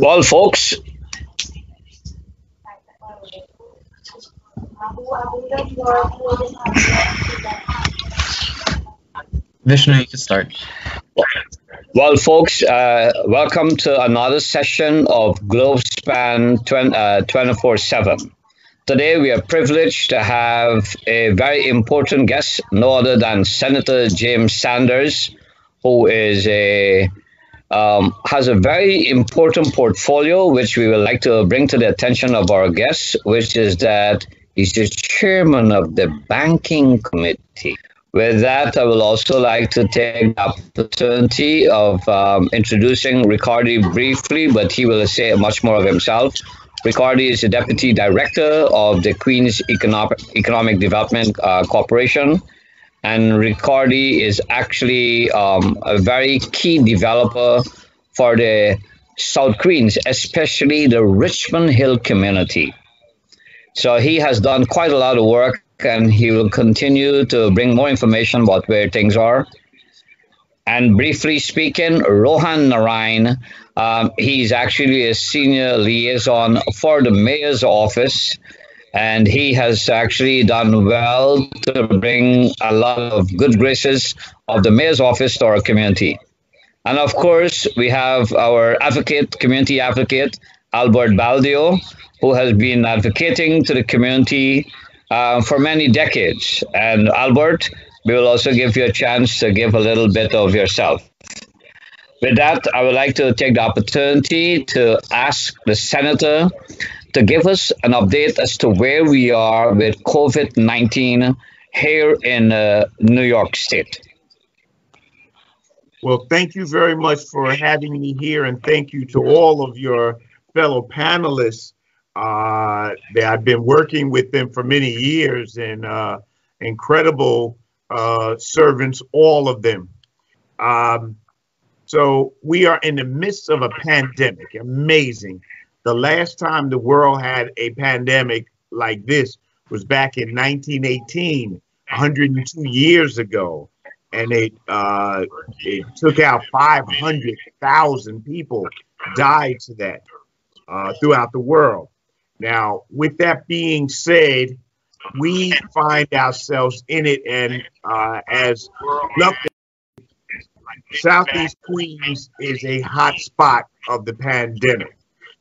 Well, folks, Vishnu, you can start. welcome to another session of Globespan 24/7. Today, we are privileged to have a very important guest, no other than Senator James Sanders, who has a very important portfolio, which we would like to bring to the attention of our guests, which is that he's the chairman of the banking committee. With that, I will also like to take the opportunity of introducing Ricardi briefly, but he will say much more of himself. Ricardi is the deputy director of the Queen's Economic Development Corporation, and Ricardi is actually a very key developer for the South Queens, especially the Richmond Hill community. So he has done quite a lot of work, and he will continue to bring more information about where things are. And briefly speaking, Rohan Narine, he's actually a senior liaison for the mayor's office, and he has actually done well to bring a lot of good graces of the mayor's office to our community. And of course, we have our advocate, community advocate, Alberto Baldeo, who has been advocating to the community for many decades. And Albert, we will also give you a chance to give a little bit of yourself. With that, I would like to take the opportunity to ask the senator to give us an update as to where we are with COVID-19 here in New York State. Well, thank you very much for having me here, and thank you to all of your fellow panelists. That I've been working with them for many years, and incredible servants, all of them. So we are in the midst of a pandemic. Amazing. The last time the world had a pandemic like this was back in 1918, 102 years ago. And it took out 500,000 people, died to that throughout the world. Now, with that being said, we find ourselves in it, and as Southeast Queens is a hot spot of the pandemic.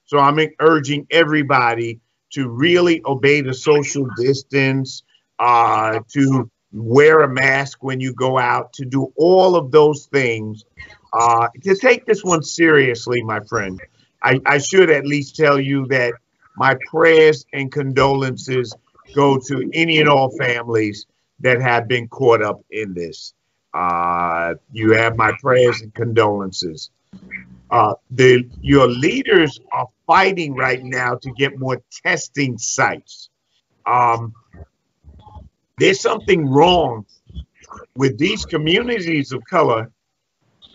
So I'm urging everybody to really obey the social distance, to wear a mask when you go out, to do all of those things, to take this one seriously, my friend. I should at least tell you that my prayers and condolences go to any and all families that have been caught up in this. You have my prayers and condolences. Your leaders are fighting right now to get more testing sites. There's something wrong with these communities of color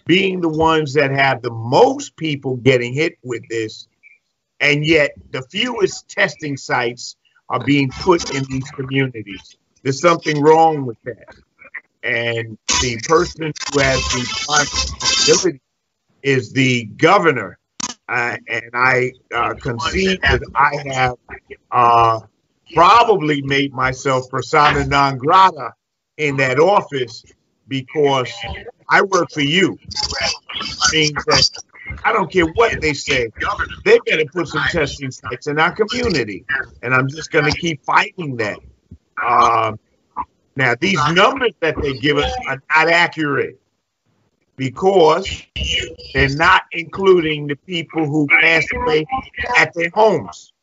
being the ones that have the most people getting hit with this, and yet the fewest testing sites are being put in these communities. There's something wrong with that. And the person who has the responsibility is the governor. And I concede that I have probably made myself persona non grata in that office, because I work for you. It means that I don't care what they say, they better put some testing sites in our community. And I'm just going to keep fighting that. Now, these numbers that they give us are not accurate, because they're not including the people who passed away at their homes,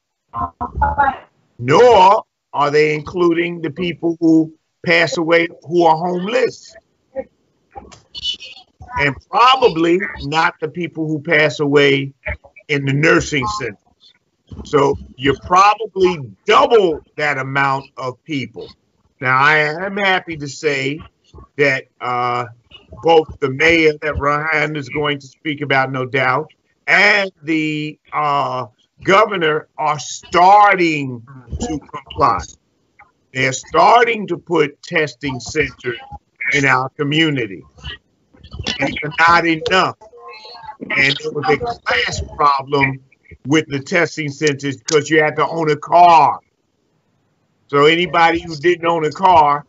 nor are they including the people who pass away who are homeless, and probably not the people who pass away in the nursing centers. So you're probably double that amount of people. Now, I am happy to say that both the mayor that Rohan is going to speak about, no doubt, and the governor are starting to comply. They're starting to put testing centers in our community. And it's not enough. And there was a class problem with the testing centers because you had to own a car. So anybody who didn't own a car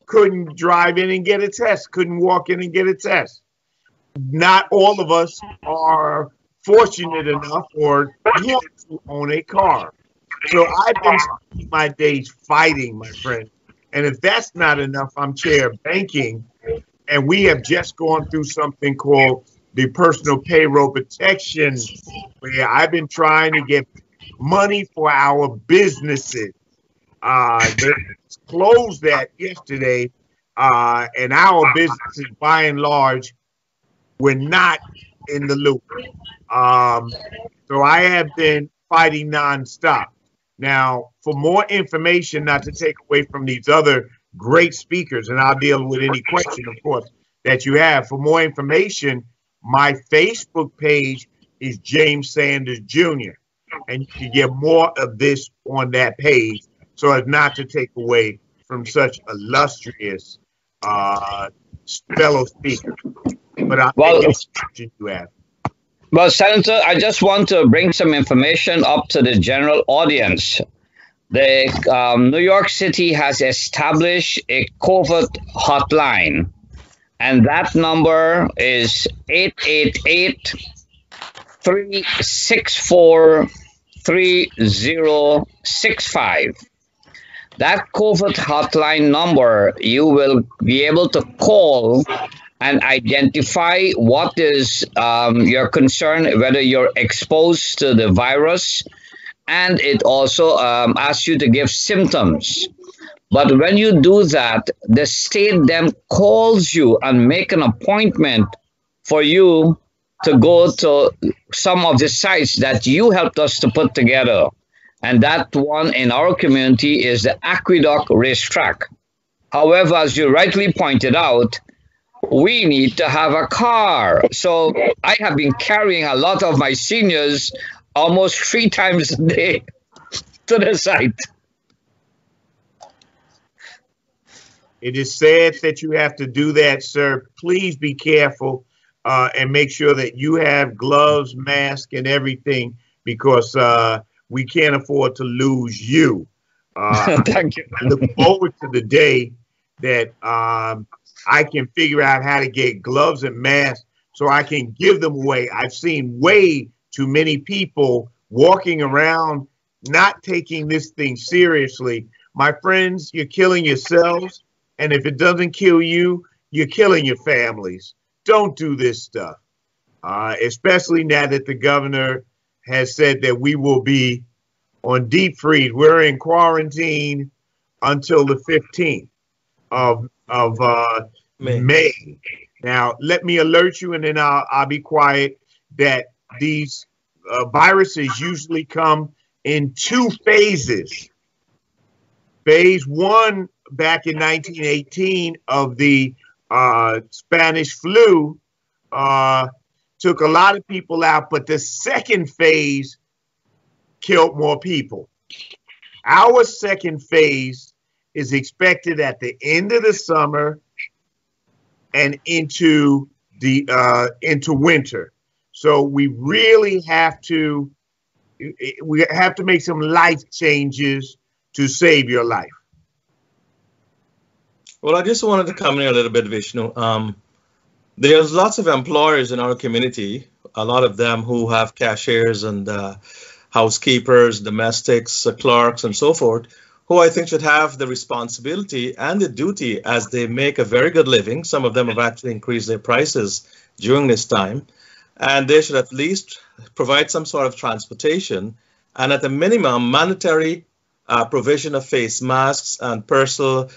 couldn't drive in and get a test, couldn't walk in and get a test. Not all of us are fortunate enough or want to own a car. So I've been spending my days fighting, my friend. And if that's not enough, I'm chair of banking, and we have just gone through something called the personal payroll protection, where I've been trying to get money for our businesses. They closed that yesterday, and our businesses, by and large, were not in the loop. So I have been fighting nonstop. Now, for more information, not to take away from these other great speakers, and I'll deal with any question, of course, that you have. For more information, my Facebook page is James Sanders Jr., and you can get more of this on that page, so as not to take away from such illustrious fellow speakers. But I'll take any question you have. Well, Senator, I just want to bring some information up to the general audience. The New York City has established a COVID hotline, and that number is 888-364-3065. That COVID hotline number, you will be able to call and identify what is your concern, whether you're exposed to the virus, and it also asks you to give symptoms. But when you do that, the state then calls you and make an appointment for you to go to some of the sites that you helped us to put together. And that one in our community is the Aqueduct Racetrack. However, as you rightly pointed out, we need to have a car. So I have been carrying a lot of my seniors almost 3 times a day to the site. It is sad that you have to do that, sir. Please be careful and make sure that you have gloves, mask, and everything, because we can't afford to lose you. Thank you. I look forward to the day that I can figure out how to get gloves and masks so I can give them away. I've seen way too many people walking around not taking this thing seriously. My friends, you're killing yourselves. And if it doesn't kill you, you're killing your families. Don't do this stuff, especially now that the governor has said that we will be on deep freeze. We're in quarantine until the 15th of May. Now, let me alert you, and then I'll be quiet, that these viruses usually come in 2 phases. Phase 1 back in 1918 of the Spanish flu took a lot of people out, but the second phase killed more people. Our second phase is expected at the end of the summer and into winter. So we really have to make some life changes to save your life. Well, I just wanted to come in a little bit, Vishnu. There's lots of employers in our community, a lot of them who have cashiers and housekeepers, domestics, clerks, and so forth, who I think should have the responsibility and the duty, as they make a very good living. Some of them have actually increased their prices during this time, and they should at least provide some sort of transportation and at a minimum monetary provision of face masks and personal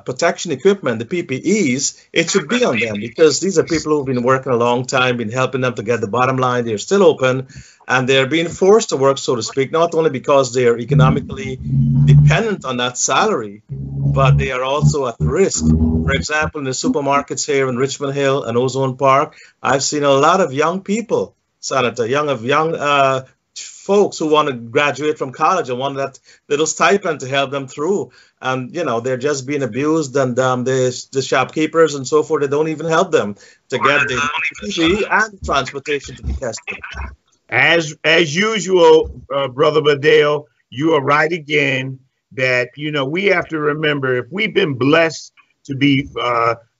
protection equipment, the PPEs. It should be on them, because these are people who've been working a long time, been helping them to get the bottom line. They're still open, and they're being forced to work, so to speak, not only because they are economically dependent on that salary, but they are also at risk. For example, in the supermarkets here in Richmond Hill and Ozone Park, I've seen a lot of young people, Senator, young folks who want to graduate from college and want that little stipend to help them through. And, you know, they're just being abused, and the shopkeepers and so forth, they don't even help them to get the PPE and transportation to be tested. As usual, Brother Baldeo, you are right again that, we have to remember if we've been blessed to be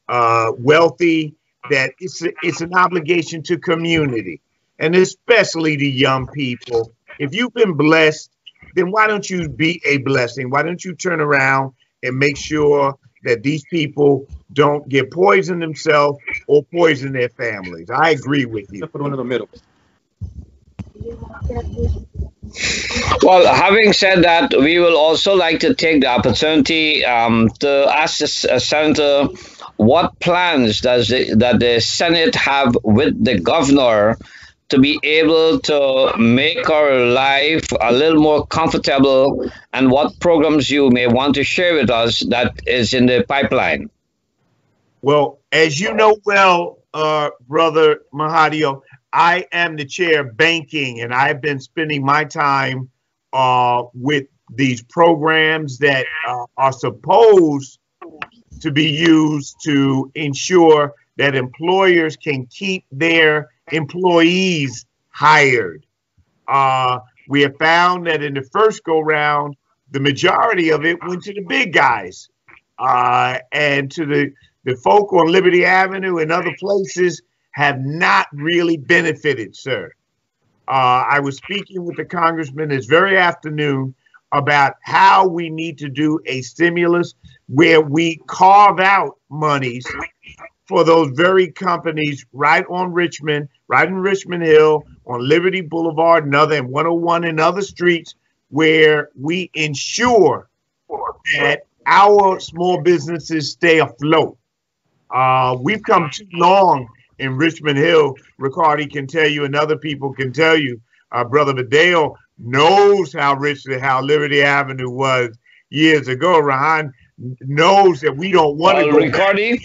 wealthy, that it's an obligation to community, and especially the young people. If you've been blessed, then why don't you be a blessing? Why don't you turn around and make sure that these people don't get poisoned themselves or poison their families? I agree with you. Put one in the middle. Well, having said that, we will also like to take the opportunity to ask the Senator what plans that the Senate have with the governor to be able to make our life a little more comfortable, and what programs you may want to share with us that is in the pipeline. Well, as you know well, Brother Mahadeo, I am the chair of banking, and I've been spending my time with these programs that are supposed to be used to ensure that employers can keep their employees hired. We have found that in the first go round, the majority of it went to the big guys, and to the folk on Liberty Avenue and other places have not really benefited, sir. I was speaking with the congressman this very afternoon about how we need to do a stimulus where we carve out monies for those very companies right in Richmond Hill, on Liberty Boulevard and 101 and other streets, where we ensure that our small businesses stay afloat. We've come too long in Richmond Hill. Ricardi can tell you, and other people can tell you. Brother Baldeo knows how Liberty Avenue was years ago. Rohan knows that we don't want to go Ricardi,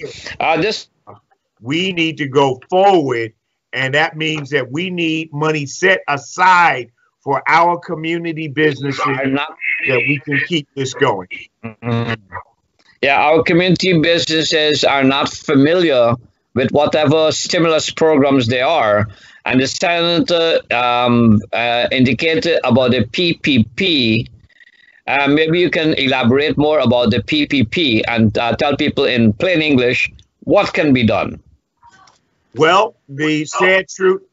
we need to go forward, and that means that we need money set aside for our community businesses that we can keep this going. Yeah, our community businesses are not familiar with whatever stimulus programs they are. And the senator indicated about the PPP. Maybe you can elaborate more about the PPP and tell people in plain English what can be done. Well, the sad truth,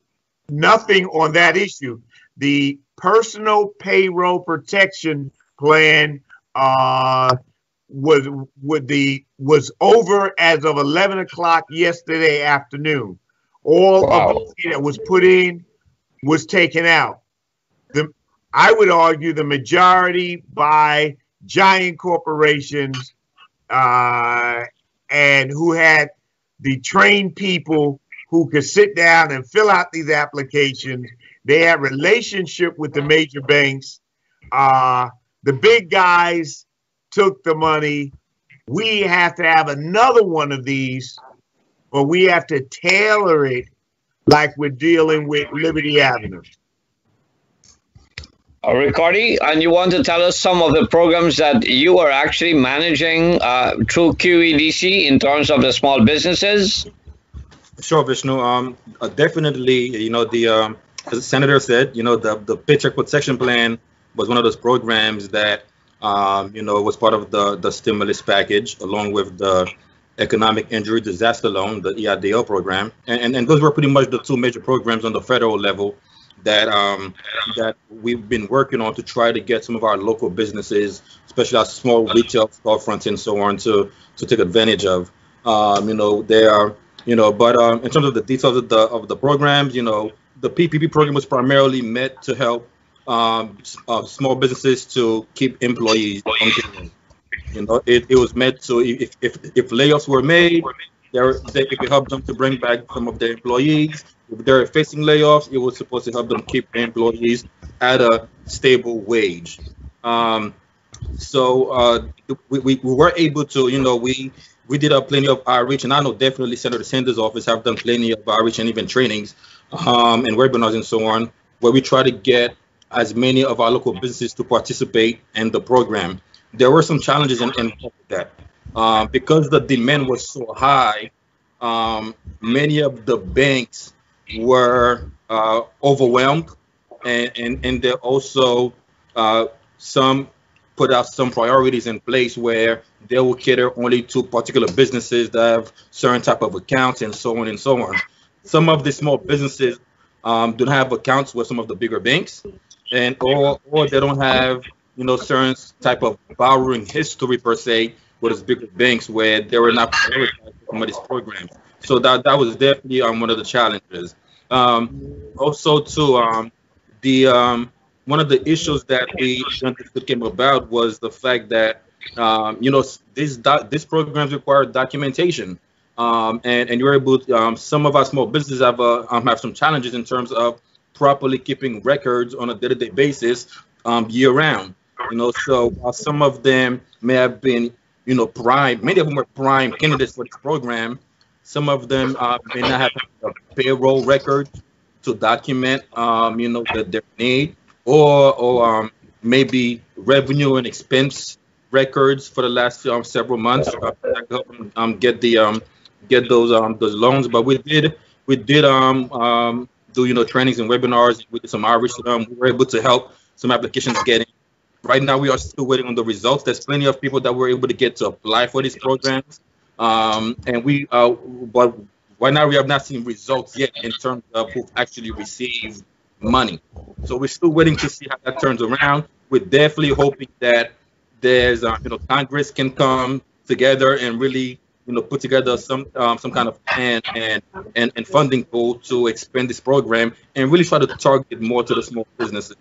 nothing on that issue. The personal payroll protection plan was over as of 11 o'clock yesterday afternoon. All of the money that was put in was taken out. I would argue the majority by giant corporations and who had the trained people who could sit down and fill out these applications. They had relationship with the major banks. The big guys took the money. We have to have another one of these, or we have to tailor it like we're dealing with Liberty Avenue. Ricardi, and you want to tell us some of the programs that you are actually managing through QEDC in terms of the small businesses? Sure, Vishnu. Definitely, the as the senator said, the Paycheck Protection Plan was one of those programs that, was part of the stimulus package, along with the Economic Injury Disaster Loan, the EIDL program. And those were pretty much the two major programs on the federal level that that we've been working on to try to get some of our local businesses, especially our small retail storefronts and so on, to take advantage of. But in terms of the details of the programs, the PPP program was primarily meant to help small businesses to keep employees on payroll. It was meant to, if layoffs were made, they could help them to bring back some of their employees. If they're facing layoffs, it was supposed to help them keep their employees at a stable wage. So we were able to, we did plenty of outreach, and I know definitely Senator Sanders' office have done plenty of outreach and even trainings and webinars and so on, where we try to get as many of our local businesses to participate in the program. There were some challenges in that. Because the demand was so high, many of the banks were overwhelmed and there also some put out some priorities in place where they will cater only to particular businesses that have certain type of accounts and so on and so on. Some of the small businesses don't have accounts with some of the bigger banks, and or they don't have certain type of borrowing history per se with those bigger banks where they were not prioritized for some of these programs. So that was definitely one of the challenges. Also, too, the one of the issues that we understood came about was the fact that these programs require documentation, and you're able to, some of our small businesses have some challenges in terms of properly keeping records on a day-to-day basis year round. So while some of them may have been many of them were prime candidates for this program. Some of them may not have a payroll record to document, their need, or maybe revenue and expense records for the last several months. Get those loans. But we did do trainings and webinars. We did some outreach to them. We were able to help some applications get in. Right now, we are still waiting on the results. There's plenty of people that were able to get to apply for these programs. But right now we have not seen results yet in terms of who actually received money. So we're still waiting to see how that turns around. We're definitely hoping that there's Congress can come together and really put together some kind of plan and funding pool to expand this program and really try to target more to the small businesses.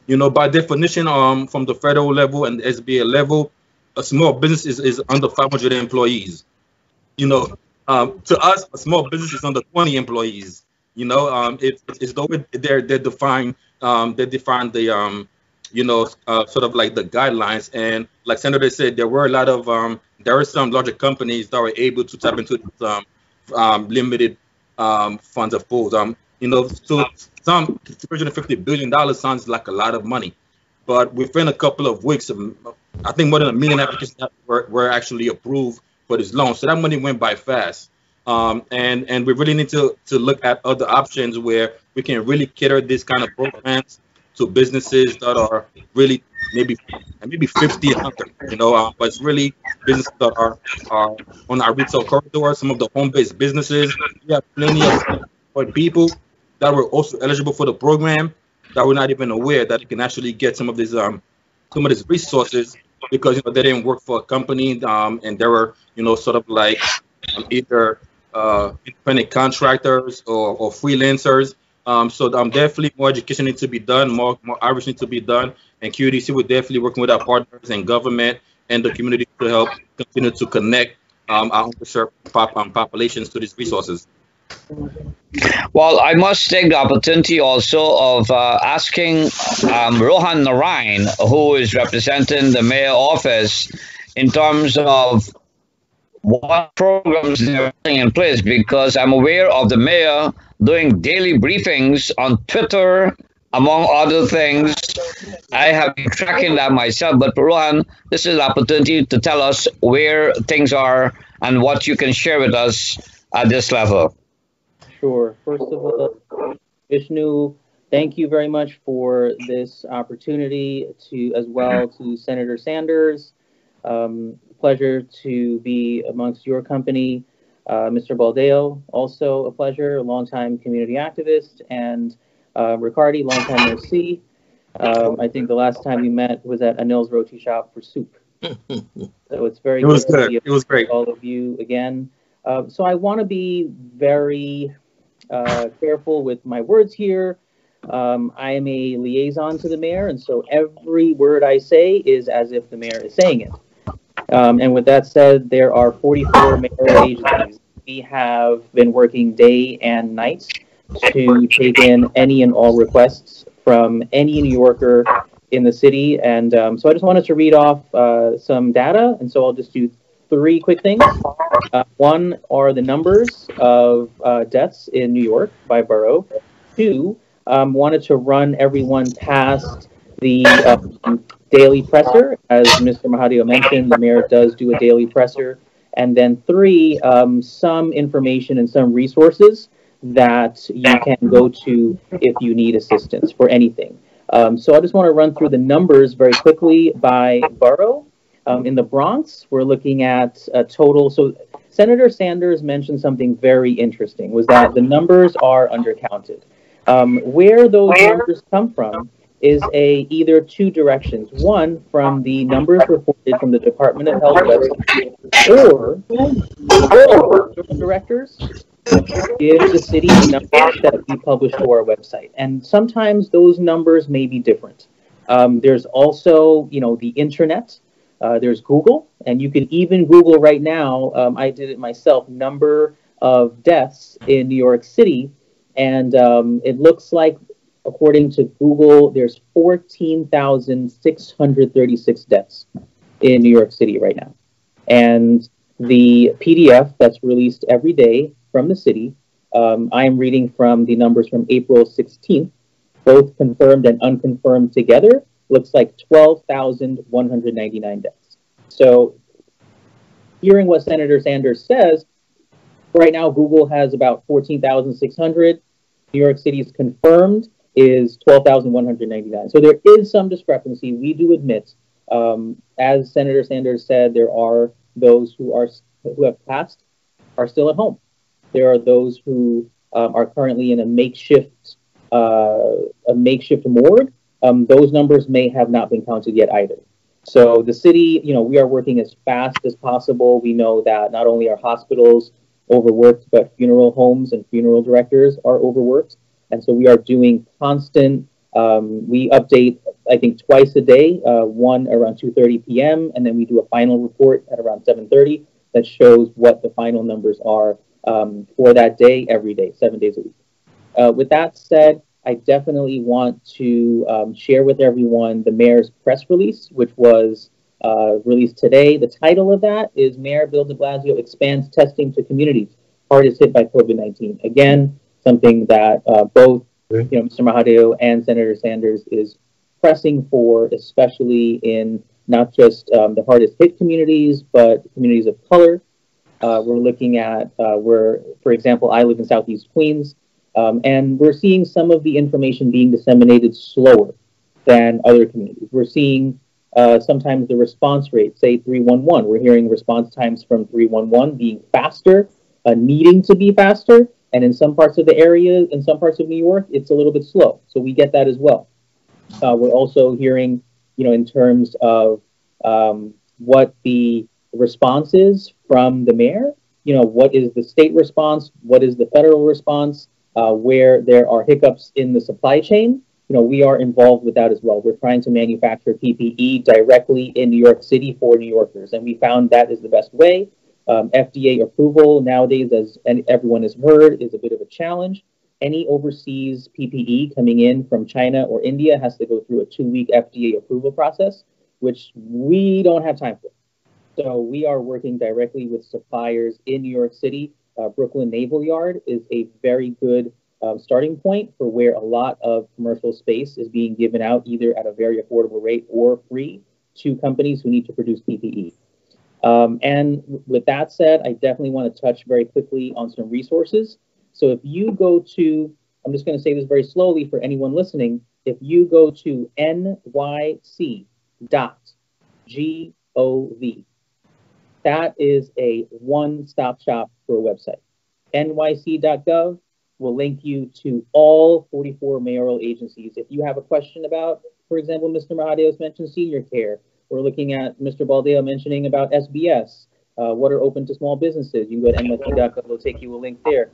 By definition, from the federal level and the SBA level, a small business is under 500 employees. To us, a small business is under 20 employees. It's the way they define the sort of like the guidelines. And like Senator said, there were some larger companies that were able to tap into limited funds of pools. So some $350 billion sounds like a lot of money, but within a couple of weeks, I think more than 1 million applications were actually approved for this loan. So that money went by fast. And we really need to look at other options where we can really cater this kind of programs to businesses that are really maybe 50 and under, but it's really businesses that are on our retail corridor, some of the home-based businesses. We have plenty of people that were also eligible for the program that were not even aware that they can actually get some of these resources because they didn't work for a company and they were sort of like either independent contractors or freelancers. So definitely more education needs to be done, more outreach needs to be done, and QDC will definitely working with our partners and government and the community to help continue to connect our underserved populations to these resources. Well, I must take the opportunity also of asking Rohan Narine, who is representing the mayor office, in terms of what programs they're putting in place, because I'm aware of the mayor doing daily briefings on Twitter, among other things. I have been tracking that myself, but Rohan, this is an opportunity to tell us where things are and what you can share with us at this level. Sure. First of all, Vishnu, thank you very much for this opportunity as well to Senator Sanders. Pleasure to be amongst your company. Mr. Baldeo, also a pleasure, a longtime community activist, and Ricardi, longtime OC. I think the last time we met was at Anil's Roti Shop for soup. So it's very good to be with all of you again. So I want to be very careful with my words here. I am a liaison to the mayor, and so every word I say is as if the mayor is saying it. And with that said, there are 44 mayor agencies. We have been working day and night to take in any and all requests from any New Yorker in the city. And so I just wanted to read off some data, and so I'll just do 3 quick things. One are the numbers of deaths in New York by borough. 2, wanted to run everyone past the daily presser. As Mr. Mahadeo mentioned, the mayor does do a daily presser. And then 3, some information and some resources that you can go to if you need assistance for anything. So I just want to run through the numbers very quickly by borough. In the Bronx, we're looking at a total. So Senator Sanders mentioned something very interesting, was that the numbers are undercounted. Where those numbers come from is either two directions. One, from the numbers reported from the Department of Health website, or directors give the city the numbers that we publish to our website. And sometimes those numbers may be different. There's also, the internet. There's Google, and you can even Google right now. I did it myself. Number of deaths in New York City, and it looks like, according to Google, there's 14,636 deaths in New York City right now. And the PDF that's released every day from the city, I am reading from the numbers from April 16th, both confirmed and unconfirmed together, looks like 12,199 deaths. So hearing what Senator Sanders says, right now Google has about 14,600. New York City's confirmed is 12,199. So there is some discrepancy. We do admit, as Senator Sanders said, there are those who have passed are still at home. There are those who are currently in a makeshift morgue. Those numbers may have not been counted yet either. So the city, we are working as fast as possible. We know that not only are hospitals overworked, but funeral homes and funeral directors are overworked. And so we are doing constant, we update, I think, twice a day, one around 2:30 p.m., and then we do a final report at around 7:30 that shows what the final numbers are for that day, every day, 7 days a week. With that said, I definitely want to share with everyone the mayor's press release, which was released today. The title of that is Mayor Bill de Blasio expands testing to communities hardest hit by COVID-19. Again, something that both Mr. Mahadeo and Senator Sanders is pressing for, especially in not just the hardest hit communities, but communities of color. We're looking at for example, I live in Southeast Queens, and we're seeing some of the information being disseminated slower than other communities. We're seeing sometimes the response rate, say 311, we're hearing response times from 311 being faster, needing to be faster, and in some parts of the area, in some parts of New York, it's a little bit slow. So we get that as well. We're also hearing, in terms of what the response is from the mayor, what is the state response, what is the federal response, where there are hiccups in the supply chain. We are involved with that as well. We're trying to manufacture PPE directly in New York City for New Yorkers, and we found that is the best way. FDA approval nowadays, as everyone has heard, is a bit of a challenge. Any overseas PPE coming in from China or India has to go through a 2-week FDA approval process, which we don't have time for. So we are working directly with suppliers in New York City. Brooklyn Naval Yard is a very good starting point for where a lot of commercial space is being given out either at a very affordable rate or free to companies who need to produce PPE. And with that said, I definitely want to touch very quickly on some resources. So if you go to, I'm just going to say this very slowly for anyone listening, if you go to nyc.gov, that is a one-stop shop for a website. nyc.gov will link you to all 44 mayoral agencies. If you have a question about, for example, Mr. Mahadeo's mentioned senior care, we're looking at Mr. Baldeo mentioning about SBS, what are open to small businesses. You can go to nyc.gov, it'll take you a link there.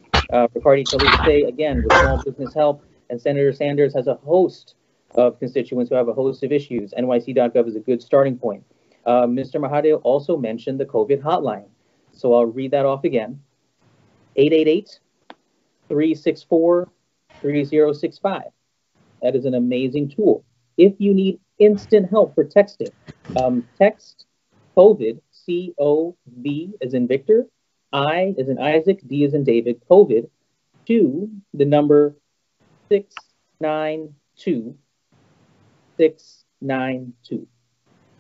Ricardi, Calixte, again, with small business help, and Senator Sanders has a host of constituents who have a host of issues. nyc.gov is a good starting point. Mr. Mahadeo also mentioned the COVID hotline. So I'll read that off again. 888-364-3065. That is an amazing tool. If you need instant help for texting, text COVID, C-O-V as in Victor, I as in Isaac, D as in David, COVID, to the number 692-692.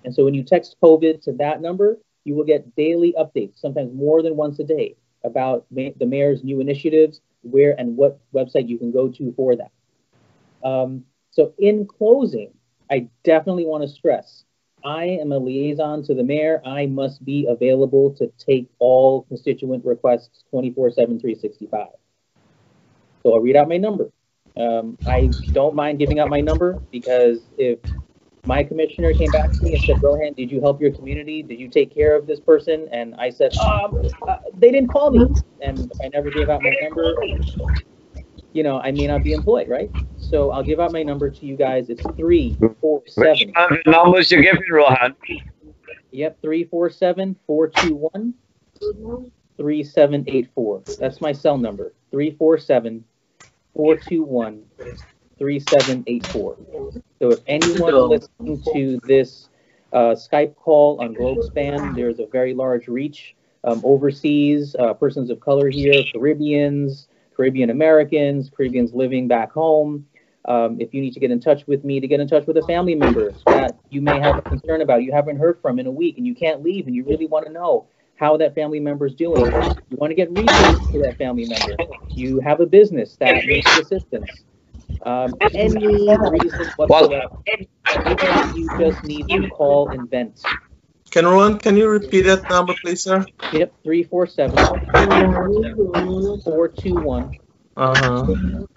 And so when you text COVID to that number, you will get daily updates, sometimes more than once a day, about the mayor's new initiatives, where and what website you can go to for that. So in closing, I definitely want to stress, I am a liaison to the mayor. I must be available to take all constituent requests 24/7, 365. So I'll read out my number. I don't mind giving out my number, because if my commissioner came back to me and said, Rohan, did you help your community? Did you take care of this person? And I said, they didn't call me. And if I never gave out my number, you know, I may not be employed, right? So I'll give out my number to you guys. It's 347. Which are the numbers you're giving, Rohan? Yep, 347-421 3784. That's my cell number. 347-421 3784. So if anyone listening to this Skype call on Globespan, there's a very large reach overseas, persons of color here, Caribbeans, Caribbean Americans, Caribbeans living back home. If you need to get in touch with me to get in touch with a family member that you may have a concern about, you haven't heard from in a week, and you can't leave, and you really want to know how that family member is doing. You want to get resources to that family member. You have a business that needs assistance. Any reason whatsoever. You just need to call and vent. Rohan, can you repeat that number, please, sir? Yep, 347-421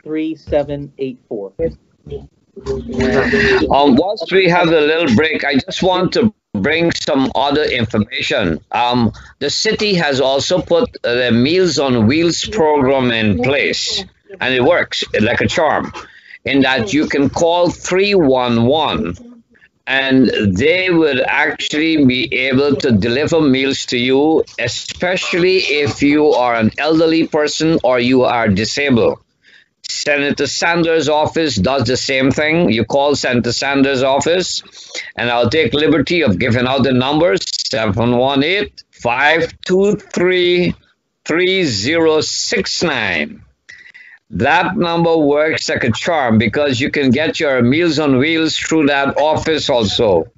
3784. Whilst we have a little break, I just want to bring some other information. The city has also put the Meals on Wheels program in place, and it works like a charm, in that you can call 311 and they would actually be able to deliver meals to you, especially if you are an elderly person or you are disabled. Senator Sanders' office does the same thing. You call Senator Sanders' office, and I'll take liberty of giving out the numbers: 718-523-3069. That number works like a charm, because you can get your Meals on Wheels through that office also.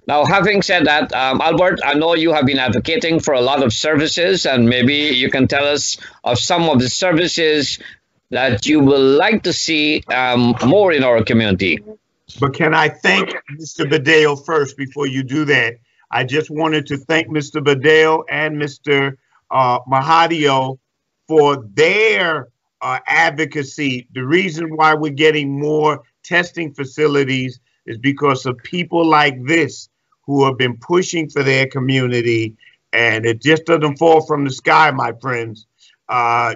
Now, having said that, Albert, I know you have been advocating for a lot of services, and maybe you can tell us of some of the services that you would like to see more in our community. But can I thank Mr. Baldeo first before you do that? I just wanted to thank Mr. Baldeo and Mr. Mahadeo for their advocacy. The reason why we're getting more testing facilities is because of people like this who have been pushing for their community, and it just doesn't fall from the sky, my friends.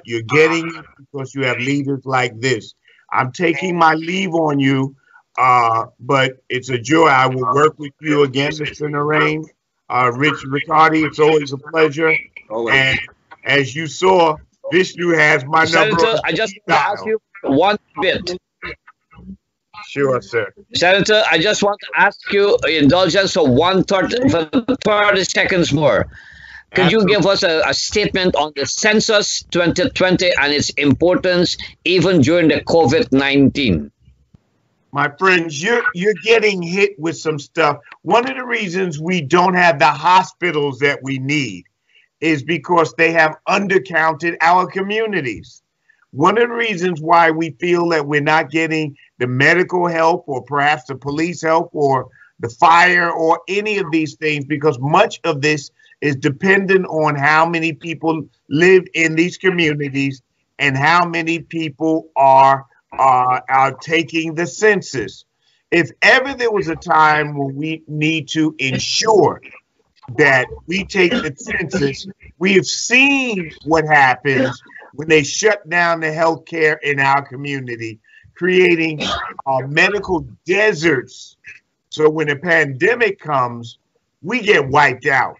You're getting it because you have leaders like this. I'm taking my leave on you, but it's a joy. I will work with you again, Mr. Narine. Ricardi, it's always a pleasure. And as you saw, Vishnu has my number. Senator, I just want to ask you one bit. Sure, sir. Senator, I just want to ask you indulgence for 30 seconds more. Could you give us a statement on the census 2020 and its importance even during the COVID-19? My friends, you're getting hit with some stuff. One of the reasons we don't have the hospitals that we need is because they have undercounted our communities. One of the reasons why we feel that we're not getting the medical help, or perhaps the police help, or the fire, or any of these things, because much of this is dependent on how many people live in these communities and how many people are taking the census. If ever there was a time when we need to ensure that we take the census, we have seen what happens when they shut down the healthcare in our community, creating medical deserts. So when a pandemic comes, we get wiped out.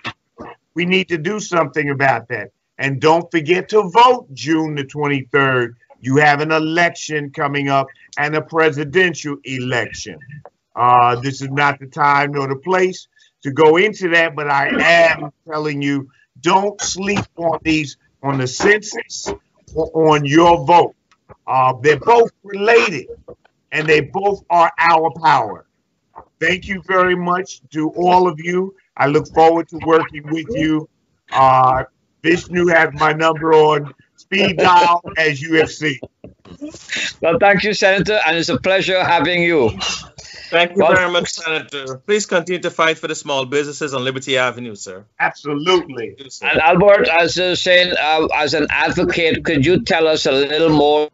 We need to do something about that. And don't forget to vote June the 23rd. You have an election coming up, and a presidential election. This is not the time nor the place to go into that, but I am telling you, don't sleep on the census or on your vote. They're both related, and they both are our power. Thank you very much to all of you. I look forward to working with you. Vishnu has my number on speed dial as you have seen. Well, thank you, Senator, and it's a pleasure having you. Thank you Well, very much, Senator. Please continue to fight for the small businesses on Liberty Avenue, sir. Absolutely. And Albert, as you saying, as an advocate, could you tell us a little more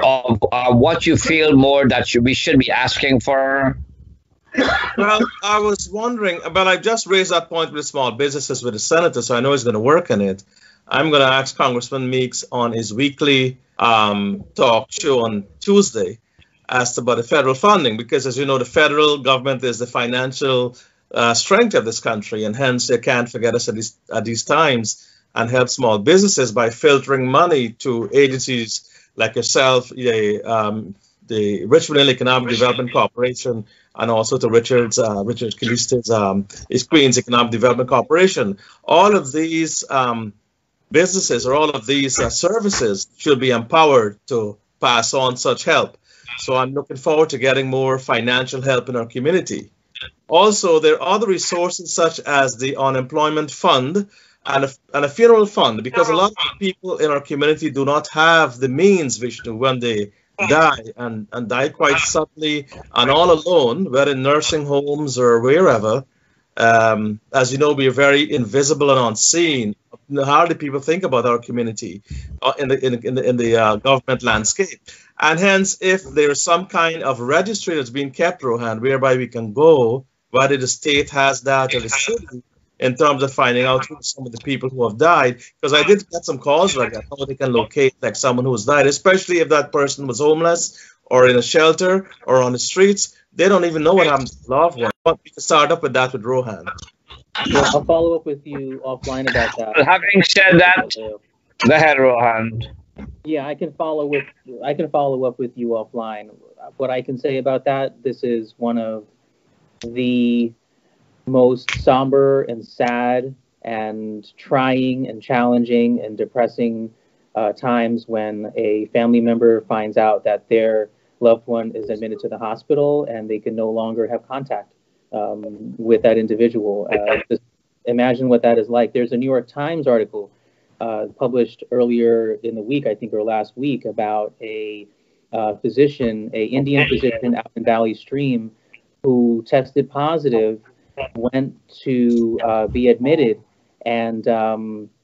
of what you feel more that we should be asking for? Well, I was wondering, but I just raised that point with the small businesses with the senator, so I know he's going to work on it. I'm going to ask Congressman Meeks on his weekly talk show on Tuesday as about the federal funding, because as you know, the federal government is the financial strength of this country, and hence they can't forget us at these times and help small businesses by filtering money to agencies like yourself, the Richmond Economic Development Corporation, and also to Richard Calixte's his Queens Economic Development Corporation. All of these businesses or all of these services should be empowered to pass on such help. So I'm looking forward to getting more financial help in our community. Also, there are other resources such as the unemployment fund and a funeral fund, because a lot of people in our community do not have the means, Vishnu, when they die and die quite suddenly and all alone, whether in nursing homes or wherever. As you know, we are very invisible and unseen. How do people think about our community in the government landscape? And hence, if there is some kind of registry that's being kept, Rohan, whereby we can go, whether the state has that or the city, in terms of finding out who some of the people who have died, because I did get some calls like that, how they can locate like someone who's died, especially if that person was homeless or in a shelter or on the streets. They don't even know what happened to the loved one. But we can start up with that with Rohan. Well, I'll follow up with you offline about that. Having said that, go ahead, Rohan. Yeah, I can follow up with you offline. What I can say about that, this is one of the most somber and sad and trying and challenging and depressing times when a family member finds out that their loved one is admitted to the hospital and they can no longer have contact with that individual. Just imagine what that is like. There's a New York Times article published earlier in the week, I think, or last week, about a physician, a Indian physician out in Valley Stream, who tested positive, went to be admitted, and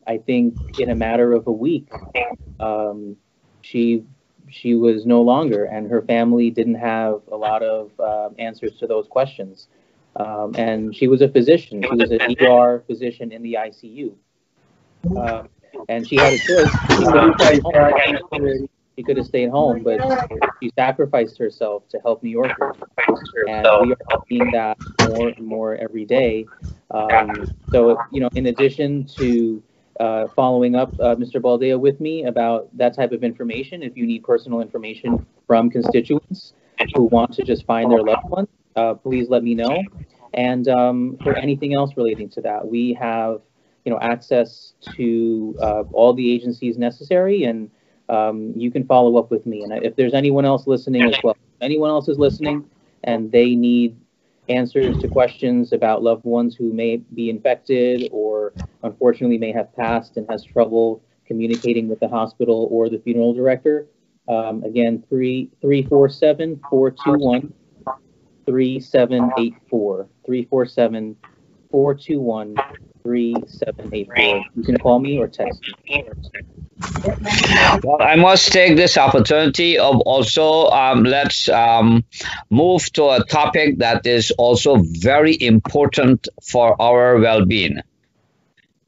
I think in a matter of a week, she was no longer, and her family didn't have a lot of answers to those questions. And she was a physician. She was an ER physician in the ICU. And she had a choice. She could have stayed home, but she sacrificed herself to help New Yorkers. And we are seeing that more and more every day. So, in addition to following up, Mr. Baldeo, with me about that type of information, if you need personal information from constituents who want to just find their loved one, please let me know. And for anything else relating to that, we have access to all the agencies necessary, and you can follow up with me. And if there's anyone else listening as well, if anyone else is listening and they need answers to questions about loved ones who may be infected or unfortunately may have passed and has trouble communicating with the hospital or the funeral director, again, 347-421-3784, 347-421-3784. You can call me or text me. Well, I must take this opportunity of also let's move to a topic that is also very important for our well-being,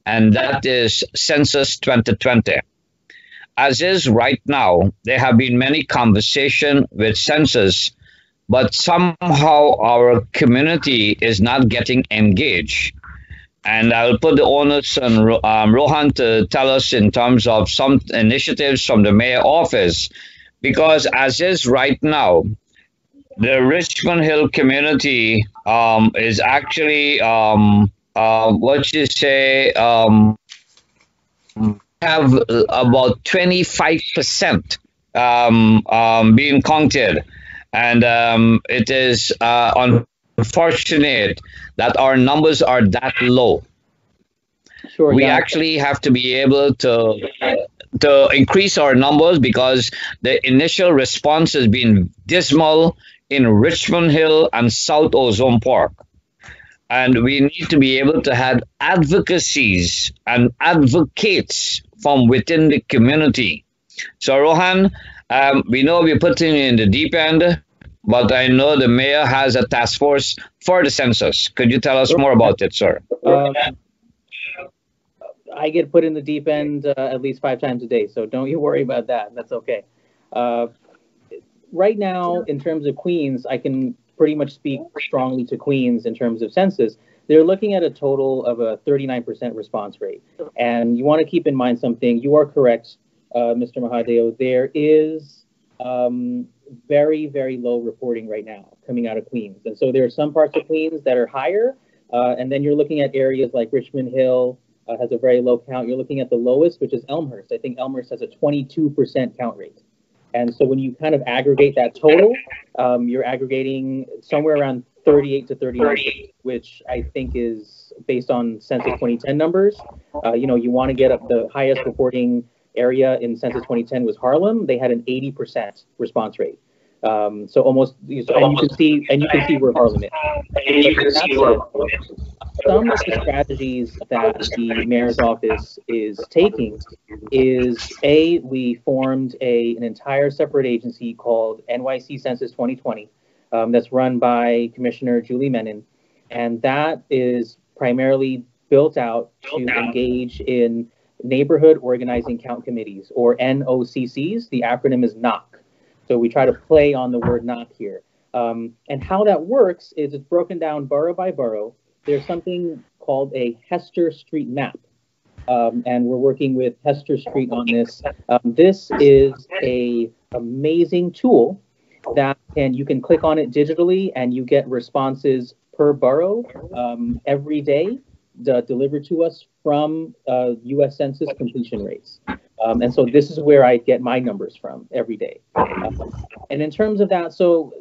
and that is Census 2020. As is right now, there have been many conversations with census, but somehow our community is not getting engaged. And I'll put the onus on Rohan to tell us in terms of some initiatives from the mayor office, because as is right now, the Richmond Hill community is actually, what you say, have about 25% being counted. And it is unfortunate that our numbers are that low. Sure, We yeah. actually have to be able to to increase our numbers because the initial response has been dismal in Richmond Hill and South Ozone Park. And we need to be able to have advocacies and advocates from within the community. So, Rohan, we know we're putting you in the deep end, but I know the mayor has a task force for the census. Could you tell us more about it, sir? I get put in the deep end at least 5 times a day, so don't you worry about that. That's okay. Right now, in terms of Queens, I can pretty much speak strongly to Queens in terms of census. They're looking at a total of a 39% response rate. And you want to keep in mind something. You are correct, Mr. Mahadeo. There is very, very low reporting right now coming out of Queens. And so there are some parts of Queens that are higher. And then you're looking at areas like Richmond Hill has a very low count. You're looking at the lowest, which is Elmhurst. I think Elmhurst has a 22% count rate. And so when you kind of aggregate that total, you're aggregating somewhere around 38 to 39, which I think is based on Census 2010 numbers. You want to get up. The highest reporting area in Census 2010 was Harlem. They had an 80% response rate. So almost, and you can see where Harlem is. Some of the strategies that the mayor's office is taking is we formed an entire separate agency called NYC Census 2020 that's run by Commissioner Julie Menon, and that is primarily built out to engage in neighborhood organizing count committees, or NOCCs. The acronym is NOC. So we try to play on the word NOC here. And how that works is it's broken down borough by borough. There's something called a Hester Street map. And we're working with Hester Street on this. This is an amazing tool that you can click on it digitally and you get responses per borough every day delivered to us from U.S. Census completion rates. And so this is where I get my numbers from every day. And in terms of that, so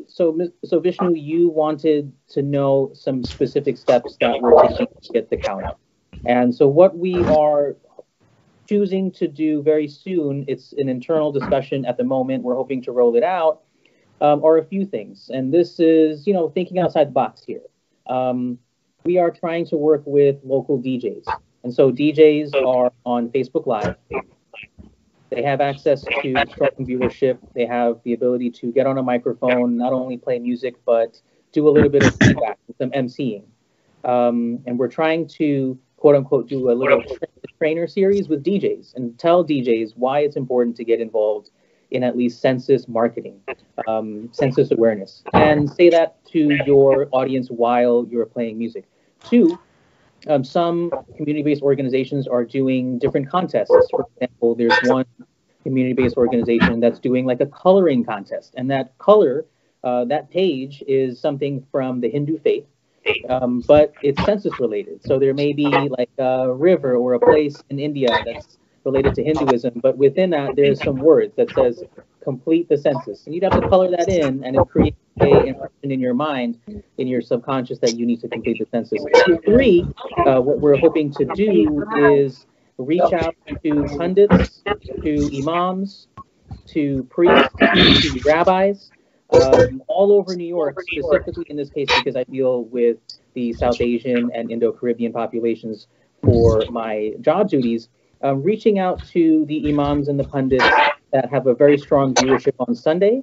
Vishnu, you wanted to know some specific steps that we're taking to get the count up. And so what we are choosing to do very soon, it's an internal discussion at the moment, we're hoping to roll it out, are a few things. And this is, thinking outside the box here. We are trying to work with local DJs. And so DJs are on Facebook Live. They have access to strong viewership. They have the ability to get on a microphone, not only play music, but do a little bit of feedback, some emceeing. And we're trying to, quote unquote, do a little trainer series with DJs and tell DJs why it's important to get involved in at least census marketing, census awareness, and say that to your audience while you're playing music. 2, some community-based organizations are doing different contests. For example, there's one community-based organization that's doing like a coloring contest, and that color, that page is something from the Hindu faith, but it's census related. So there may be like a river or a place in India that's related to Hinduism, but within that there's some words that says complete the census, and you'd have to color that in, and it creates an impression in your mind, in your subconscious, that you need to complete the census. 3, what we're hoping to do is reach out to pundits, to imams, to priests, to rabbis, all over New York, specifically in this case because I deal with the South Asian and Indo-Caribbean populations for my job duties, reaching out to the imams and the pundits that have a very strong viewership on Sunday,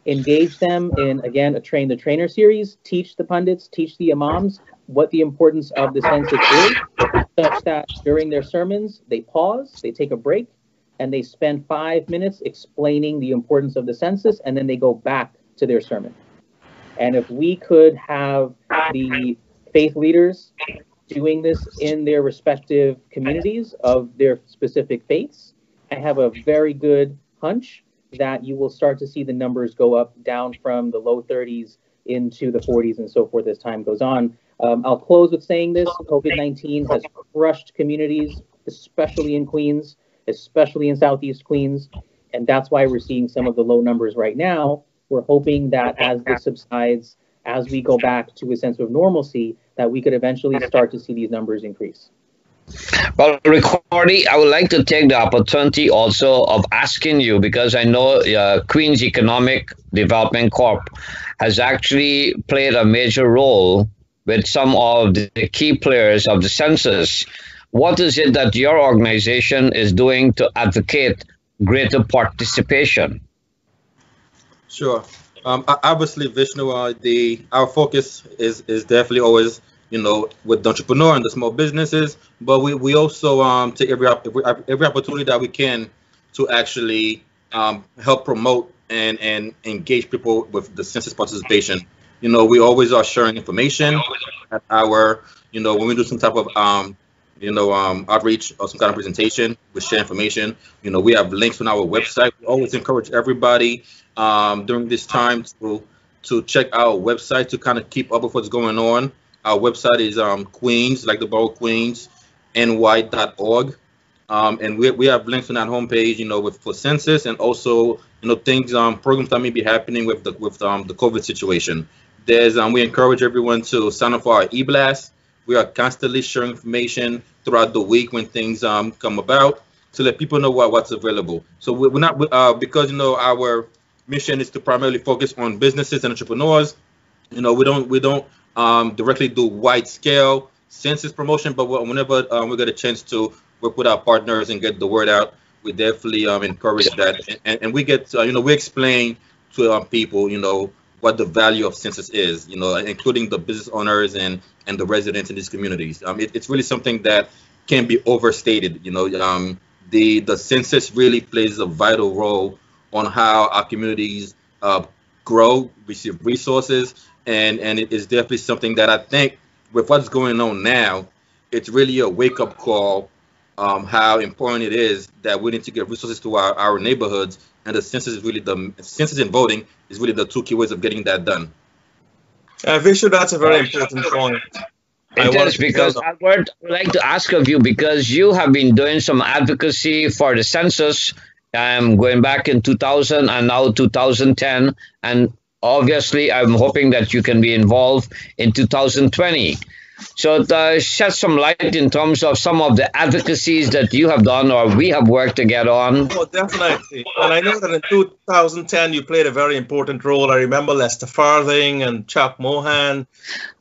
engage them in, again, a train the trainer series, teach the pundits, teach the imams what the importance of the census is, such that during their sermons, they pause, they take a break, and they spend 5 minutes explaining the importance of the census, and then they go back to their sermon. And if we could have the faith leaders doing this in their respective communities of their specific faiths, I have a very good hunch that you will start to see the numbers go up, down from the low 30s into the 40s and so forth as time goes on. I'll close with saying this: COVID-19 has crushed communities, especially in Queens, especially in Southeast Queens, and that's why we're seeing some of the low numbers right now. We're hoping that as this subsides, as we go back to a sense of normalcy, that we could eventually start to see these numbers increase. Well, Ricardi, I would like to take the opportunity also of asking you because I know Queen's Economic Development Corp has actually played a major role with some of the key players of the census. What is it that your organization is doing to advocate greater participation? Sure. Obviously, Vishnu, our focus is definitely always, with the entrepreneur and the small businesses, but we also take every opportunity that we can to actually help promote and engage people with the census participation. We always are sharing information at our, when we do some type of outreach or some kind of presentation, we share information. We have links on our website. We always encourage everybody during this time to check our website to kind of keep up with what's going on. Our website is Queens, like the borough Queens, ny.org. And we have links on that homepage, for census and also, things, programs that may be happening with the COVID situation. We encourage everyone to sign up for our e-blast. We are constantly sharing information throughout the week when things come about to let people know what's available. So we're not because our mission is to primarily focus on businesses and entrepreneurs. We don't directly do wide scale census promotion, but whenever we get a chance to work with our partners and get the word out, we definitely encourage that. And we get we explain to people what the value of census is, including the business owners and the residents in these communities. It's really something that can be overstated. The census really plays a vital role on how our communities grow, receive resources, and it is definitely something that I think with what's going on now, it's really a wake-up call how important it is that we need to get resources to our neighborhoods, and the census and voting is really the two key ways of getting that done. Vishnu, that's a very important point. It is because, Albert, I would like to ask of you because you have been doing some advocacy for the census going back in 2000 and now 2010. And obviously, I'm hoping that you can be involved in 2020. So shed some light in terms of some of the advocacies that you have done or we have worked together on. Oh, definitely. And I know that in 2010 you played a very important role. I remember Lester Farthing and Chuck Mohan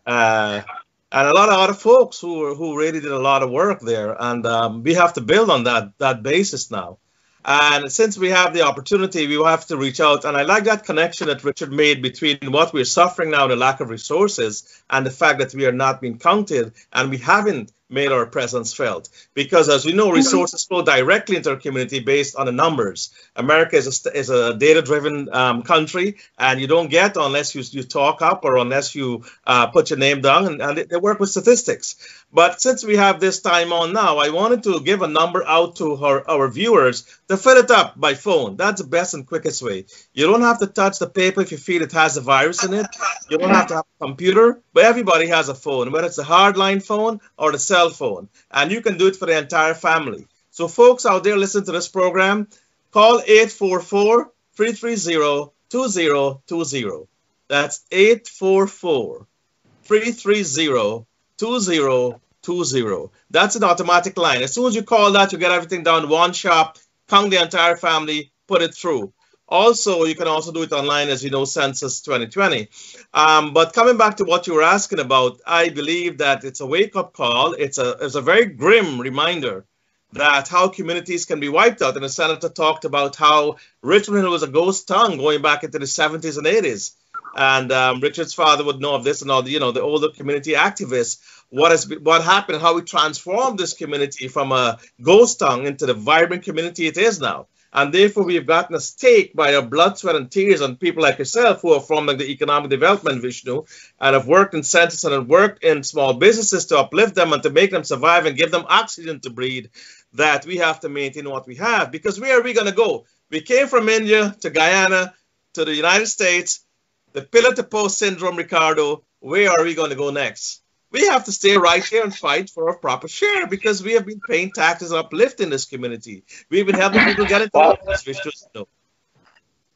and a lot of other folks who really did a lot of work there. And we have to build on that basis now. And since we have the opportunity, we will have to reach out. And I like that connection that Richard made between what we're suffering now, the lack of resources, and the fact that we are not being counted and we haven't made our presence felt. Because as we know, resources flow directly into our community based on the numbers. America is a data-driven country, and you don't get unless you talk up or unless you put your name down, and they work with statistics. But since we have this time on now, I wanted to give a number out to our viewers to fill it up by phone. That's the best and quickest way. You don't have to touch the paper if you feel it has a virus in it. You don't have to have a computer, but everybody has a phone, whether it's a hardline phone or the cell phone. And you can do it for the entire family. So folks out there listening to this program, call 844-330-2020. That's 844-330-2020. That's an automatic line. As soon as you call that, you get everything down one shop, count the entire family, put it through. Also, you can also do it online, as you know, Census 2020. But coming back to what you were asking about, I believe that it's a wake-up call. It's a very grim reminder that how communities can be wiped out. And the senator talked about how Richmond Hill was a ghost town going back into the 70s and 80s. And Richard's father would know of this, and all the older community activists. What happened, how we transformed this community from a ghost town into the vibrant community it is now. And therefore, we've gotten a stake by our blood, sweat, and tears on people like yourself who are from the economic development, Vishnu, and have worked in census and have worked in small businesses to uplift them and to make them survive and give them oxygen to breathe, that we have to maintain what we have. Because where are we going to go? We came from India to Guyana to the United States, the pillar to post syndrome, Ricardo. Where are we going to go next? We have to stay right here and fight for a proper share because we have been paying taxes and uplifting this community. We've been helping people get into office,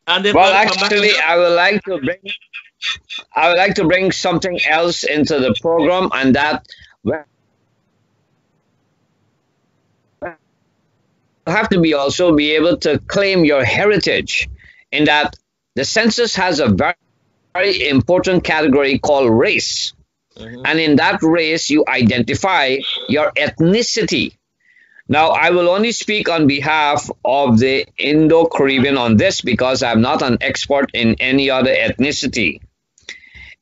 well, actually, I would like to bring something else into the program, and that have to be also be able to claim your heritage, in that the census has a very, very important category called race. And in that race, you identify your ethnicity. Now, I will only speak on behalf of the Indo-Caribbean on this because I'm not an expert in any other ethnicity.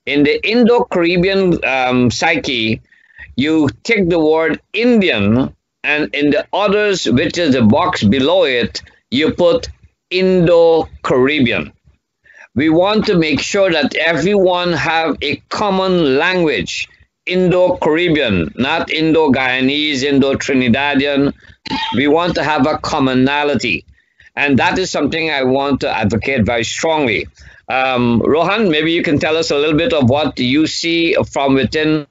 In the Indo-Caribbean psyche, you take the word Indian, and in the others, which is the box below it, you put Indo-Caribbean. We want to make sure that everyone have a common language, Indo-Caribbean, not Indo-Guyanese, Indo-Trinidadian. We want to have a commonality. And that is something I want to advocate very strongly. Rohan, maybe you can tell us a little bit of what you see from within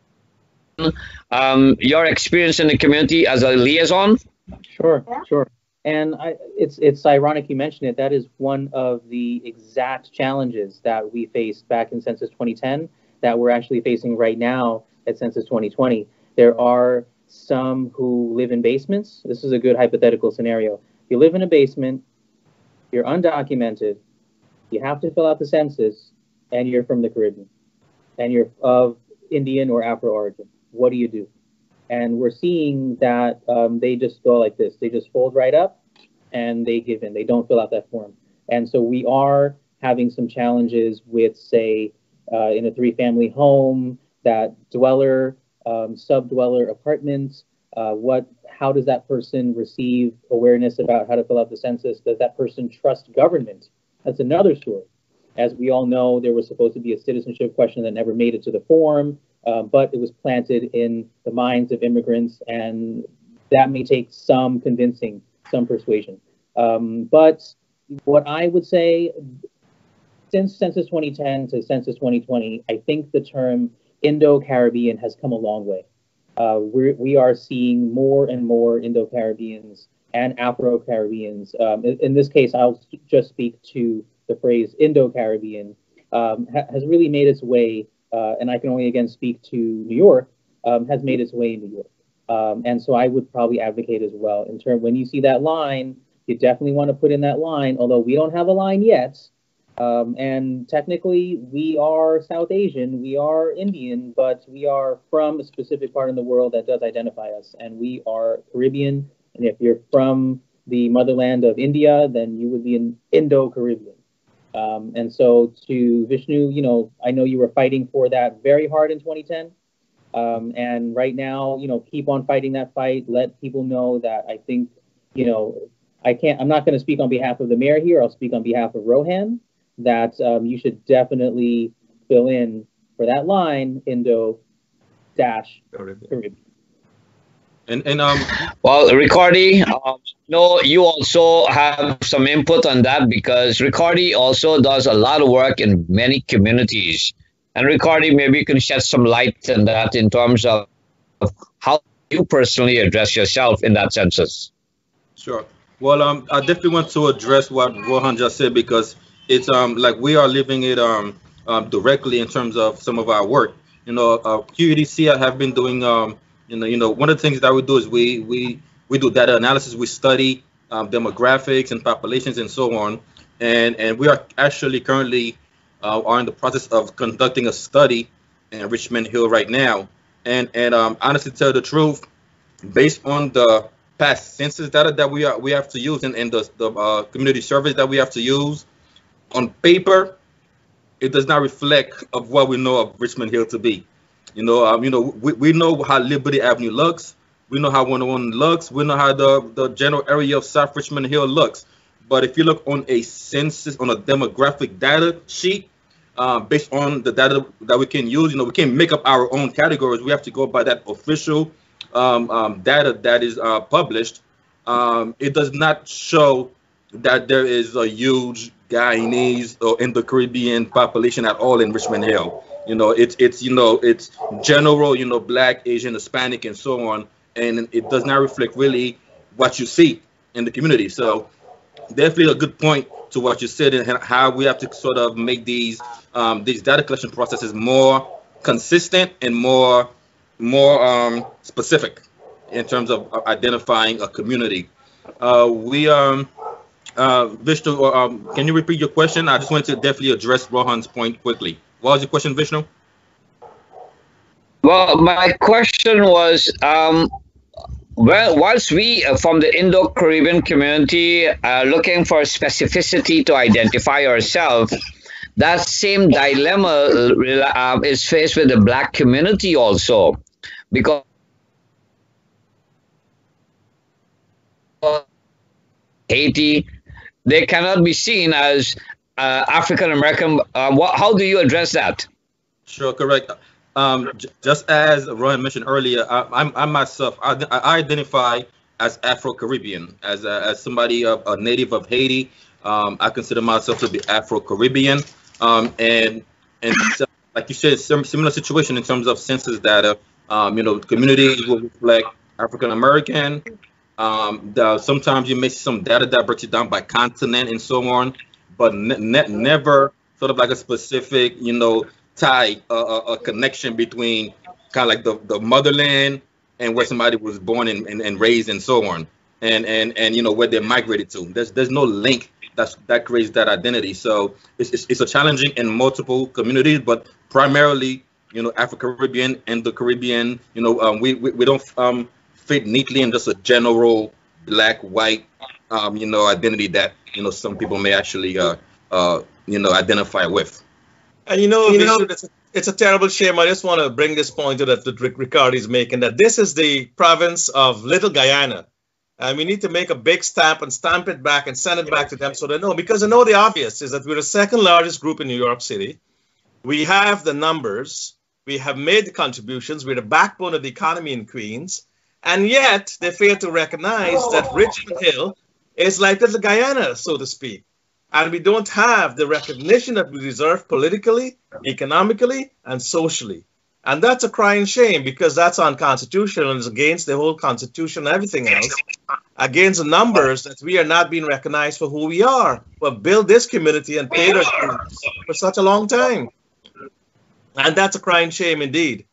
your experience in the community as a liaison. Sure, sure. And it's ironic you mentioned it. That is one of the exact challenges that we faced back in Census 2010 that we're actually facing right now at Census 2020. There are some who live in basements. This is a good hypothetical scenario. You live in a basement, you're undocumented, you have to fill out the census, and you're from the Caribbean, and you're of Indian or Afro origin. What do you do? And we're seeing that they just go like this. They just fold right up and they give in. They don't fill out that form. And so we are having some challenges with, say, in a 3-family home, that dweller, sub-dweller apartments. How does that person receive awareness about how to fill out the census? Does that person trust government? That's another story. As we all know, there was supposed to be a citizenship question that never made it to the form. But it was planted in the minds of immigrants, and that may take some convincing, some persuasion. But what I would say, since Census 2010 to Census 2020, I think the term Indo-Caribbean has come a long way. We are seeing more and more Indo-Caribbeans and Afro-Caribbeans. In this case, I'll just speak to the phrase Indo-Caribbean, has really made its way, and I can only again speak to New York, has made its way in New York. And so I would probably advocate as well in terms, when you see that line, you definitely want to put in that line, although we don't have a line yet. And technically we are South Asian, we are Indian, but we are from a specific part of the world that does identify us, and we are Caribbean. And if you're from the motherland of India, then you would be an Indo-Caribbean. And so to Vishnu, I know you were fighting for that very hard in 2010. And right now, keep on fighting that fight. Let people know that I think, I'm not going to speak on behalf of the mayor here. I'll speak on behalf of Rohan, that you should definitely fill in for that line, Indo-Caribbean. Well, Ricardi, no, you also have some input on that, because Ricardi also does a lot of work in many communities. And Ricardi, maybe you can shed some light on that in terms of how you personally address yourself in that census. Sure. Well, I definitely want to address what Rohan just said, because it's like we are living it directly in terms of some of our work. QEDC have been doing one of the things that we do is we do data analysis. We study demographics and populations and so on, and we are actually currently are in the process of conducting a study in Richmond Hill right now. And honestly, to tell the truth, based on the past census data that we have to use and the community surveys that we have to use, on paper, it does not reflect of what we know of Richmond Hill to be. We know how Liberty Avenue looks. We know how 101 looks. We know how the general area of South Richmond Hill looks. But if you look on a census, on a demographic data sheet, based on the data that we can use, we can't make up our own categories. We have to go by that official data that is published. It does not show that there is a huge Guyanese or Indo-Caribbean population at all in Richmond Hill. It's general, Black, Asian, Hispanic, and so on, and it does not reflect really what you see in the community. So definitely a good point to what you said, and how we have to sort of make these data collection processes more consistent and more specific in terms of identifying a community. Vishnu, can you repeat your question? I just wanted to definitely address Rohan's point quickly. What was your question, Vishnu? Well, my question was, well, whilst we from the Indo-Caribbean community are looking for specificity to identify ourselves, that same dilemma is faced with the black community also, because Haiti, they cannot be seen as African American. How do you address that? Sure, correct. Just as Rohan mentioned earlier, I myself, I identify as Afro-Caribbean, as somebody a native of Haiti. I consider myself to be Afro-Caribbean, and so, like you said, similar situation in terms of census data. Communities will reflect African American. Sometimes you may see some data that breaks it down by continent and so on, but never sort of like a specific, tie, a connection between kind of like the motherland and where somebody was born and raised and so on, and where they migrated to. There's no link that creates that identity. So it's a challenging in multiple communities, but primarily Afro-Caribbean and the Caribbean. We don't fit neatly in just a general black white identity that some people may actually identify with. And Vishnu, it's a terrible shame. I just want to bring this point that Ricardi is making, that this is the province of Little Guyana. And we need to make a big stamp and stamp it back and send it back to them so they know. Because they know the obvious is that we're the second largest group in New York City. We have the numbers. We have made the contributions. We're the backbone of the economy in Queens. And yet they fail to recognize that Richmond Hill is like Little Guyana, so to speak. And we don't have the recognition that we deserve politically, economically, and socially. And that's a crying shame, because that's unconstitutional and is against the whole Constitution and everything else, against the numbers that we are not being recognized for who we are, but build this community and paid our dues for such a long time. And that's a crying shame indeed.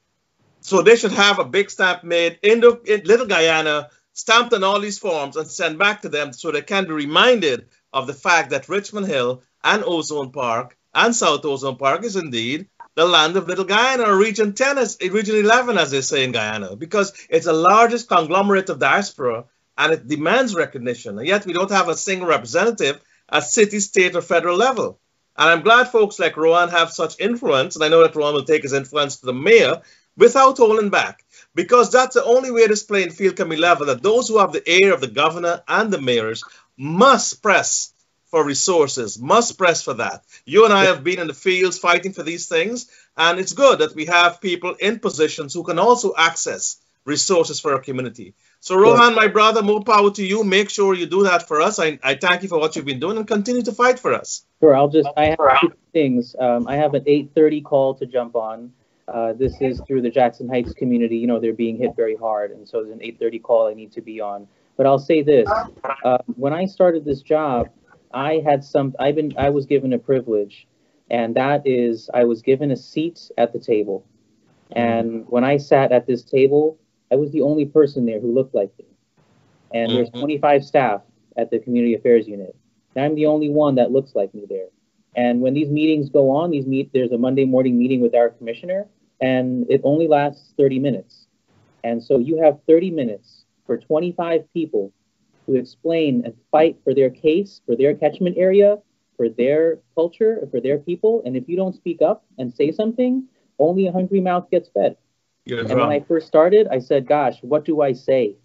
So they should have a big stamp made in Little Guyana, stamped on all these forms and sent back to them so they can be reminded of the fact that Richmond Hill and Ozone Park and South Ozone Park is indeed the land of Little Guyana, or Region 10, Region 11, as they say in Guyana, because it's the largest conglomerate of diaspora and it demands recognition. And yet we don't have a single representative at city, state, or federal level. And I'm glad folks like Rohan have such influence, and I know that Rohan will take his influence to the mayor without holding back, because that's the only way this playing field can be level, that those who have the ear of the governor and the mayors must press for resources, must press for that. You and I have been in the fields fighting for these things, and it's good that we have people in positions who can also access resources for our community. So Rohan, my brother, more power to you. Make sure you do that for us. I thank you for what you've been doing and continue to fight for us. Sure, I have two things. I have an 8:30 call to jump on. This is through the Jackson Heights community. They're being hit very hard, and so there's an 8:30 call I need to be on. But I'll say this: when I started this job, I was given a privilege, and that is I was given a seat at the table. And when I sat at this table, I was the only person there who looked like me. And there's 25 staff at the community affairs unit. And I'm the only one that looks like me there. And when these meetings go on, there's a Monday morning meeting with our commissioner, and it only lasts 30 minutes. And so you have 30 minutes for 25 people to explain and fight for their case, for their catchment area, for their culture, for their people. And if you don't speak up and say something, only a hungry mouth gets fed. And when I first started, I said, gosh, what do I say?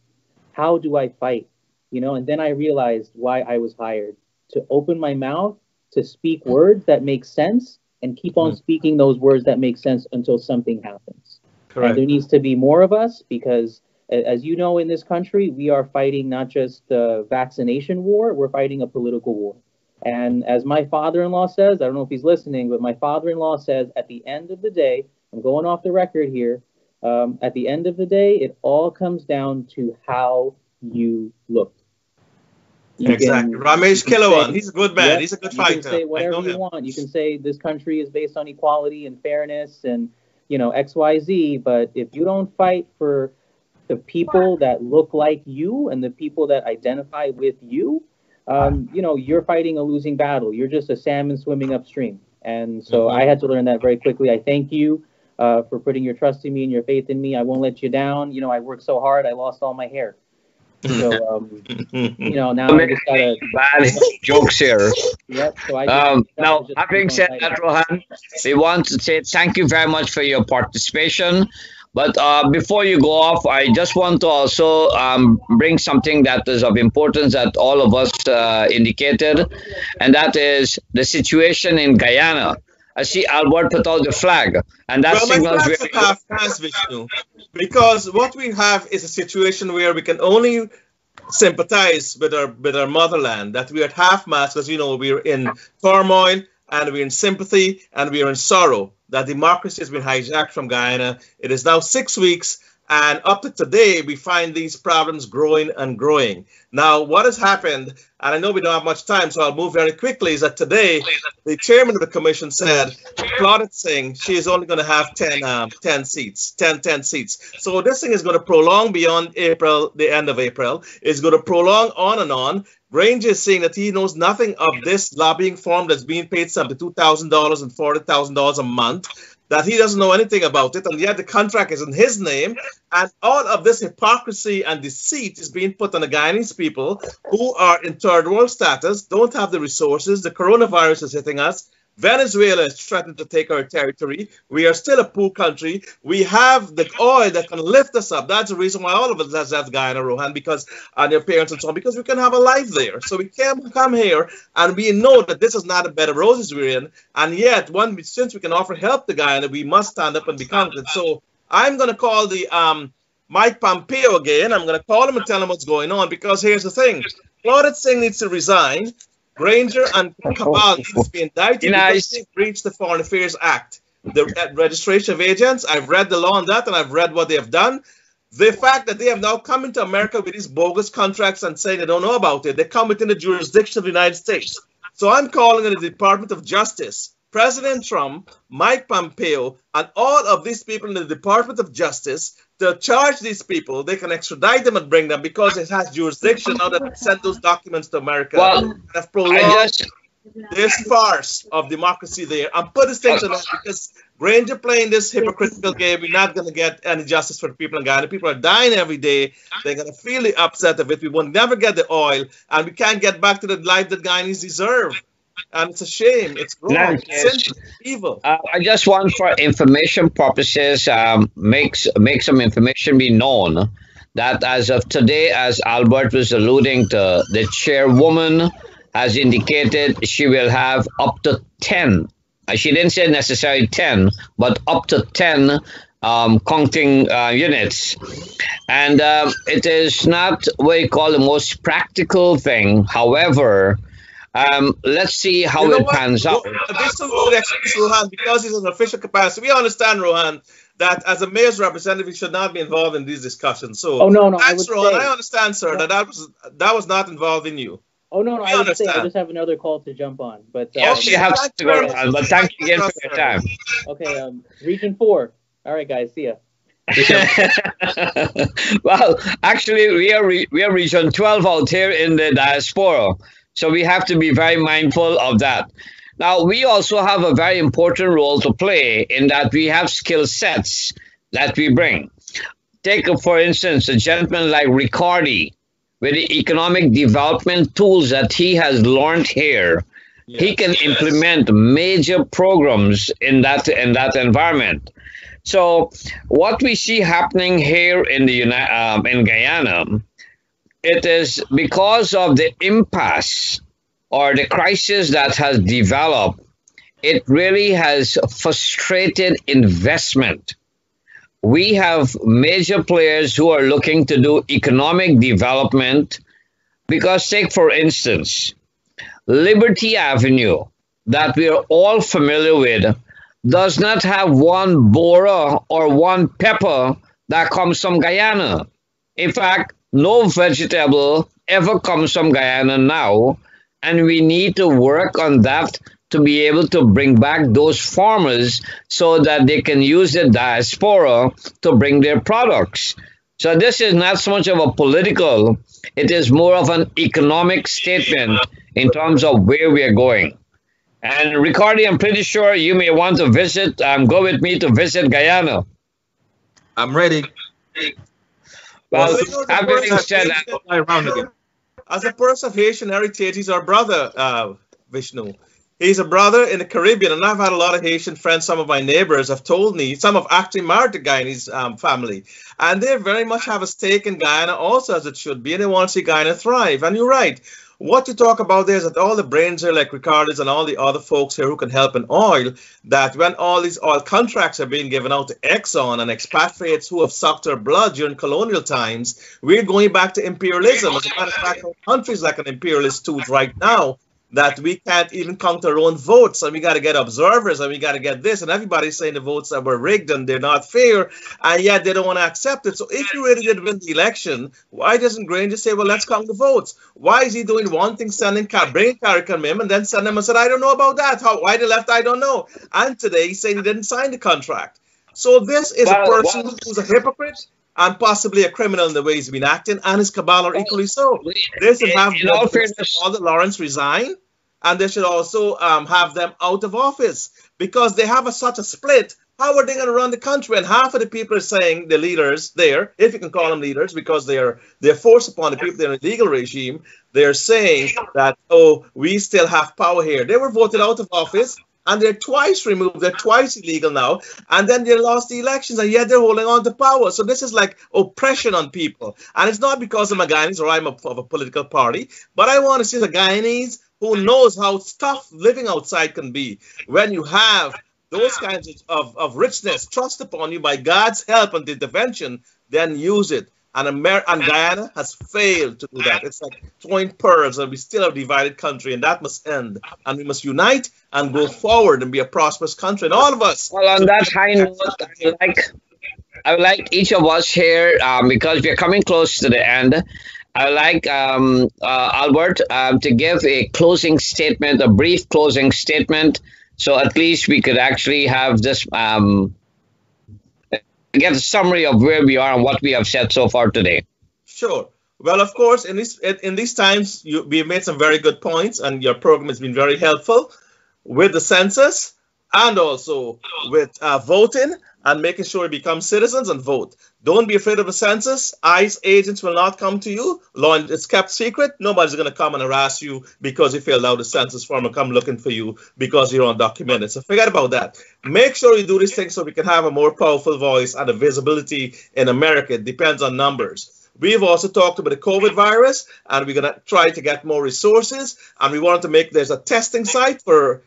How do I fight? And then I realized why I was hired, to open my mouth, to speak words that make sense, and keep on speaking those words that make sense until something happens. Correct. And there needs to be more of us, because as you know, in this country, we are fighting not just the vaccination war, we're fighting a political war. And as my father-in-law says, I don't know if he's listening, but my father-in-law says, at the end of the day, I'm going off the record here, at the end of the day, it all comes down to how you look. Exactly. Ramesh Kilawan, he's a good man. Yep, he's a good fighter. You can say whatever you want. You can say this country is based on equality and fairness and, XYZ. But if you don't fight for the people that look like you and the people that identify with you, you know, you're fighting a losing battle. You're just a salmon swimming upstream. And so I had to learn that very quickly. I thank you for putting your trust in me and your faith in me. I won't let you down. You know, I worked so hard. I lost all my hair. So, you know, now I just gotta bad jokes here. Yep. So now, having said that, Rohan, we want to say thank you very much for your participation. But before you go off, I just want to also bring something that is of importance that all of us indicated, and that is the situation in Guyana. I see Albert put out the flag, and that Well, my signals flags are half past, Vishnu, because what we have is a situation where we can only sympathize with our motherland, that we are at half mast because, you know, we're in turmoil and we're in sympathy and we're in sorrow that democracy has been hijacked from Guyana. It is now 6 weeks, and up to today, we find these problems growing and growing. Now, what has happened, and I know we don't have much time, so I'll move very quickly, is that today, the chairman of the commission said, Claudette Singh, she is only going to have 10 seats. So this thing is going to prolong beyond April, the end of April. It's going to prolong on and on. Granger is saying that he knows nothing of this lobbying firm that's being paid something $2,000 and $40,000 a month, that he doesn't know anything about it, and yet the contract is in his name, and all of this hypocrisy and deceit is being put on the Guyanese people who are in third world status, don't have the resources. The coronavirus is hitting us. Venezuela is threatening to take our territory. We are still a poor country. We have the oil that can lift us up. That's the reason why all of us has left Guyana, Rohan, because and their parents and so on, because we can have a life there. So we can come here and we know that this is not a bed of roses we're in. And yet, since we can offer help to Guyana, we must stand up and be counted. So I'm going to call the Mike Pompeo again. I'm going to call him and tell him what's going on, because here's the thing. Claudette Singh needs to resign. Granger and Cabal needs to be indicted because they breached the Foreign Affairs Act. The registration of agents, I've read the law on that, and I've read what they have done. The fact that they have now come into America with these bogus contracts and saying they don't know about it, they come within the jurisdiction of the United States. So I'm calling on the Department of Justice, President Trump, Mike Pompeo, and all of these people in the Department of Justice to charge these people. They can extradite them and bring them because it has jurisdiction now that they sent those documents to America. Well, have prolonged this farce of democracy there and put this thing to that, because Granger playing this hypocritical game, we're not going to get any justice for the people in Guyana. People are dying every day. They're going to feel the upset of it. We will never get the oil, and we can't get back to the life that Guyanese deserve. And it's a shame. It's wrong. It's evil. I just want, for information purposes, make some information be known that as of today, as Albert was alluding to, the chairwoman has indicated she will have up to 10. She didn't say necessarily 10, but up to 10 counting units. And it is not what you call the most practical thing. However, let's see how it pans out. This is excuse Rohan, because he's an official capacity. We understand, Rohan, that as a mayor's representative, he should not be involved in these discussions. So, no. Thanks, Rohan. I understand, sir, that was not involving you. Oh, no, I would say I just have another call to jump on. But yes, you have to go on, but thank you again for your time. Okay, Region 4. All right, guys, see ya. Well, actually, we are Region 12 out here in the diaspora. So we have to be very mindful of that. Now, we also have a very important role to play in that we have skill sets that we bring. Take, for instance, a gentleman like Ricardi, with the economic development tools that he has learned here. Yes, he can implement major programs in that environment. So what we see happening here in in Guyana, it is because of the impasse or the crisis that has developed. It really has frustrated investment. We have major players who are looking to do economic development because, take for instance, Liberty Avenue that we are all familiar with does not have one bora or one pepper that comes from Guyana. In fact, no vegetable ever comes from Guyana now, and we need to work on that to be able to bring back those farmers so that they can use the diaspora to bring their products. So this is not so much of a political, it is more of an economic statement in terms of where we are going. And Ricardi, I'm pretty sure you may want to visit, go with me to visit Guyana. I'm ready. Well, So, having said that, Fly around again. as a person of Haitian heritage, he's our brother, Vishnu. He's a brother in the Caribbean, and I've had a lot of Haitian friends. Some of my neighbors have told me, some have actually married the Guyanese family, and they very much have a stake in Guyana also, as it should be, and they want to see Guyana thrive. And you're right. What you talk about there is that all the brains here, like Ricardi's and all the other folks here who can help in oil, that when all these oil contracts are being given out to Exxon and expatriates who have sucked our blood during colonial times, we're going back to imperialism. As a matter of fact, our country's like an imperialist tooth right now, that we can't even count our own votes, and we got to get observers, and we got to get this, and everybody's saying the votes that were rigged and they're not fair, and yet they don't want to accept it. So if you really did win the election, why doesn't Granger say, well, let's count the votes? Why is he doing one thing, bringing Carrican in, and then send them and said, I don't know about that. Why they left, I don't know. And today he's saying he didn't sign the contract. So this is a person who's a hypocrite and possibly a criminal in the way he's been acting, and his cabal are equally so. They should have all the Lawrence resign, and they should also have them out of office, because they have such a split. How are they going to run the country? And half of the people are saying, the leaders there, if you can call them leaders, because they're forced upon the people, they're in a legal regime, they're saying that, oh, we still have power here. They were voted out of office, and they're twice removed, they're twice illegal now, and then they lost the elections, and yet they're holding on to power. So this is like oppression on people. And it's not because I'm a Guyanese or I'm of a political party, but I want to see the Guyanese who knows how tough living outside can be when you have those kinds of richness thrust upon you by God's help and intervention, then use it. And Guyana has failed to do that. It's like throwing pearls, and we still have a divided country, and that must end. And we must unite and go forward and be a prosperous country. And all of us. Well, on that high note, I would like each of us here, because we are coming close to the end, I would like Albert to give a closing statement, a brief closing statement, so at least we could actually have this, get a summary of where we are and what we have said so far today. Sure. Well, of course, in these times, we've made some very good points, and your program has been very helpful with the census and also with voting and making sure you become citizens and vote. Don't be afraid of a census. ICE agents will not come to you. Law, it's kept secret. Nobody's going to come and harass you because you filled out a census form and come looking for you because you're undocumented. So forget about that. Make sure you do these things so we can have a more powerful voice and a visibility in America. It depends on numbers. We've also talked about the COVID virus, and we're going to try to get more resources. And we wanted to make, there's a testing site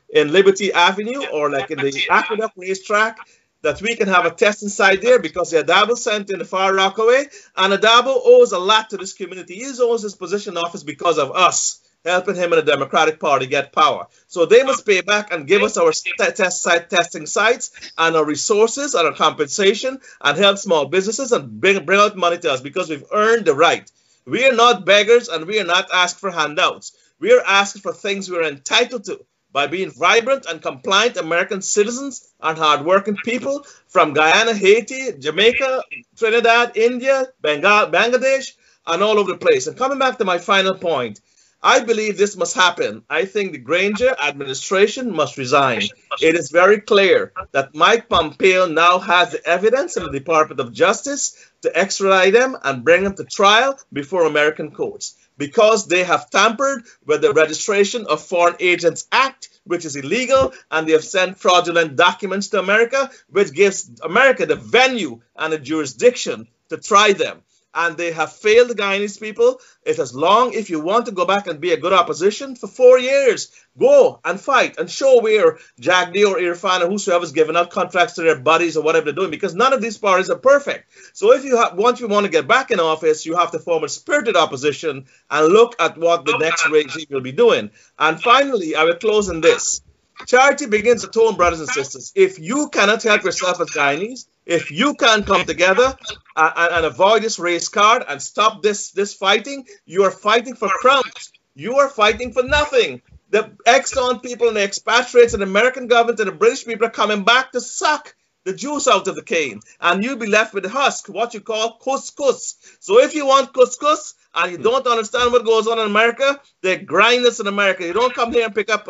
in Liberty Avenue or like in the Aqueduct racetrack, that we can have a testing site there, because the Adabo Center in the Far Rockaway, and Adabo owes a lot to this community. He owns his position in office because of us helping him and the Democratic Party get power. So they must pay back and give us our testing sites and our resources and our compensation and help small businesses and bring out money to us, because we've earned the right. We are not beggars, and we are not asked for handouts. We are asking for things we're entitled to by being vibrant and compliant American citizens and hardworking people from Guyana, Haiti, Jamaica, Trinidad, India, Bangladesh, and all over the place. And coming back to my final point, I believe this must happen. I think the Granger administration must resign. It is very clear that Mike Pompeo now has the evidence in the Department of Justice to extradite them and bring them to trial before American courts, because they have tampered with the Registration of Foreign Agents Act, which is illegal, and they have sent fraudulent documents to America, which gives America the venue and the jurisdiction to try them. And they have failed the Guyanese people. It is long. If you want to go back and be a good opposition for 4 years, go and fight and show where Jagdi or Irfan or whosoever's giving out contracts to their buddies or whatever they're doing, because none of these parties are perfect. So if you want to get back in office, you have to form a spirited opposition and look at what the next regime will be doing. And finally, I will close on this. Charity begins at home, brothers and sisters. If you cannot help yourself as Guyanese, if you can't come together and avoid this race card and stop this fighting, you are fighting for crumbs. You are fighting for nothing. The Exxon people and the expatriates and the American government and the British people are coming back to suck the juice out of the cane, and you'll be left with the husk, what you call couscous. So if you want couscous and you don't understand what goes on in America, they grind this in America. You don't come here and pick up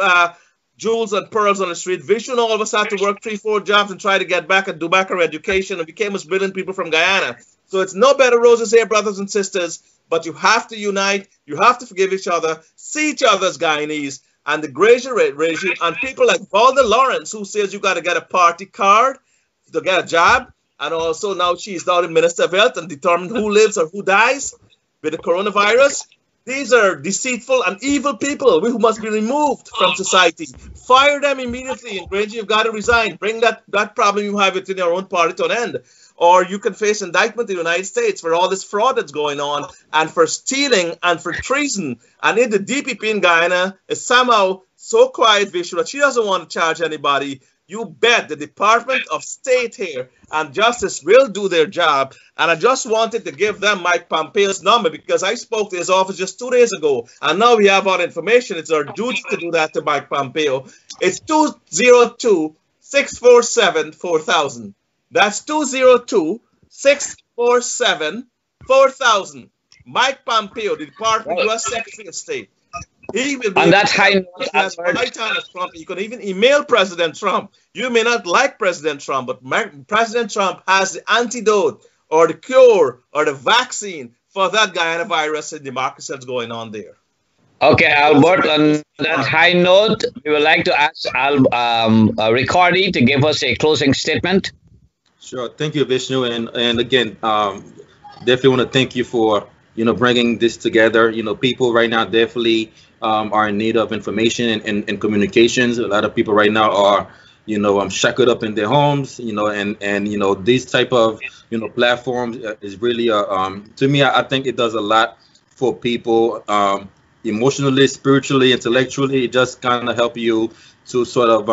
jewels and pearls on the street. Vishnu all of us had to work 3-4 jobs and try to get back and do back our education, and became us brilliant people from Guyana. So it's no bed of roses here, brothers and sisters, but you have to unite, you have to forgive each other, see each other as Guyanese, and the Grazier regime, and people like Valda Lawrence, who says you got to get a party card to get a job, and also now she's now the Minister of Health and determine who lives or who dies with the coronavirus. These are deceitful and evil people who must be removed from society. Fire them immediately, and Grazier, you've got to resign. Bring that problem you have within your own party to an end. Or you can face indictment in the United States for all this fraud that's going on, and for stealing and for treason. And in the DPP in Guyana is somehow so quiet, Vishnu, that she doesn't want to charge anybody. You bet the Department of State here and Justice will do their job. And I just wanted to give them Mike Pompeo's number, because I spoke to his office just 2 days ago, and now we have our information. It's our duty to do that to Mike Pompeo. It's 202-647-4000. That's 202-647-4000. Mike Pompeo, the Department U.S. Secretary of State. He will be on that high note, Trump. You can even email President Trump. You may not like President Trump, but President Trump has the antidote or the cure or the vaccine for that Guyana virus and democracy that's going on there. Okay, Albert, on that high note, we would like to ask Ricardi to give us a closing statement. Sure. Thank you, Vishnu. And again, definitely want to thank you for, bringing this together. People right now definitely are in need of information and communications. A lot of people right now are, shackled up in their homes, and these type of, platforms is really, to me, I think it does a lot for people emotionally, spiritually, intellectually. It just kind of help you to sort of,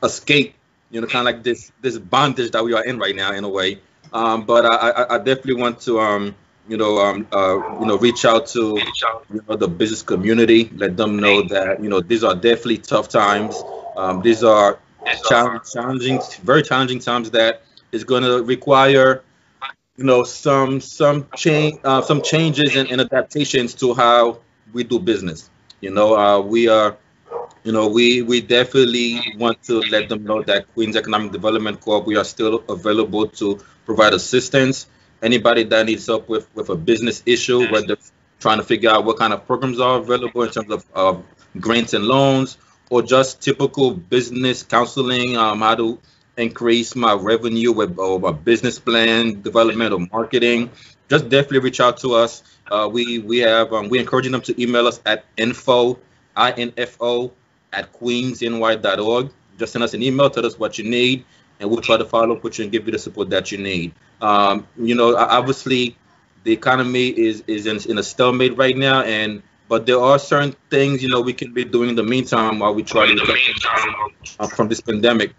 escape, kind of like this bondage that we are in right now in a way. But I definitely want to, reach out to the business community, let them know that these are definitely tough times. These are challenging, very challenging times that is going to require some changes and adaptations to how we do business. We definitely want to let them know that Queens Economic Development Corp, we are still available to provide assistance. Anybody that needs help with a business issue, whether trying to figure out what kind of programs are available in terms of grants and loans, or just typical business counseling, how to increase my revenue with a business plan, development, or marketing, just definitely reach out to us. We encouraging them to email us at info@queensny.org. Just send us an email, tell us what you need, and we'll try to follow up with you and give you the support that you need. Obviously, the economy is in a stalemate right now, but there are certain things we can be doing in the meantime while we try to recover from this pandemic.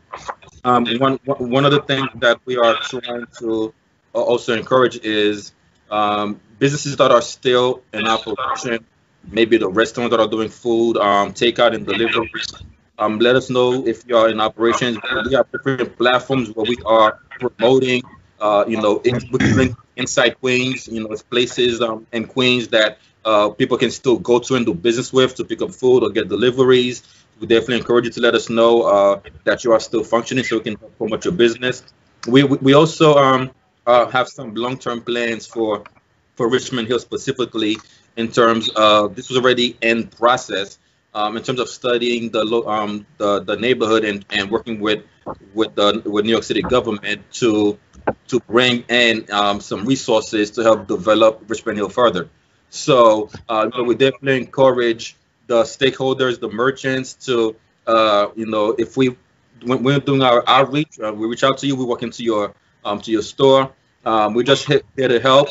One of the things that we are trying to also encourage is businesses that are still in operation, maybe the restaurants that are doing food, takeout and delivery. Let us know if you are in operations. We have different platforms where we are promoting, inside Queens, it's places in Queens that people can still go to and do business with to pick up food or get deliveries. We definitely encourage you to let us know that you are still functioning so we can promote your business. We also have some long-term plans for Richmond Hill specifically in terms of, this was already in process, in terms of studying the neighborhood and working with New York City government to bring in some resources to help develop Richmond Hill further. So we definitely encourage the stakeholders, the merchants to, if when we're doing our outreach, we reach out to you, we walk into your store. We just here to help,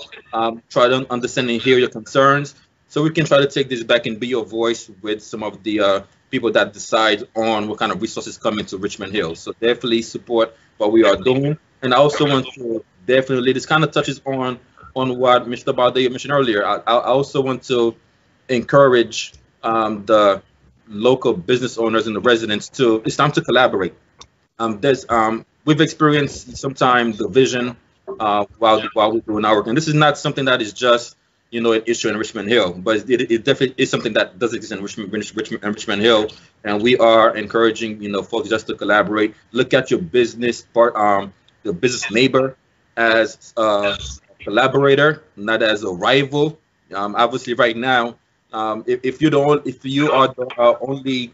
try to understand and hear your concerns, so we can try to take this back and be your voice with some of the people that decide on what kind of resources come into Richmond Hill. So definitely support what we are doing. And I also want to definitely, this kind of touches on what Mr. Baldeo mentioned earlier. I also want to encourage the local business owners and the residents it's time to collaborate. With we've experienced sometimes division while we're doing our work. And this is not something that is just, you know, an issue in Richmond Hill, but it definitely is something that does exist in Richmond Hill. And we are encouraging, you know, folks just to collaborate. Look at your business the business neighbor as a collaborator, not as a rival. Obviously, right now, if you are the only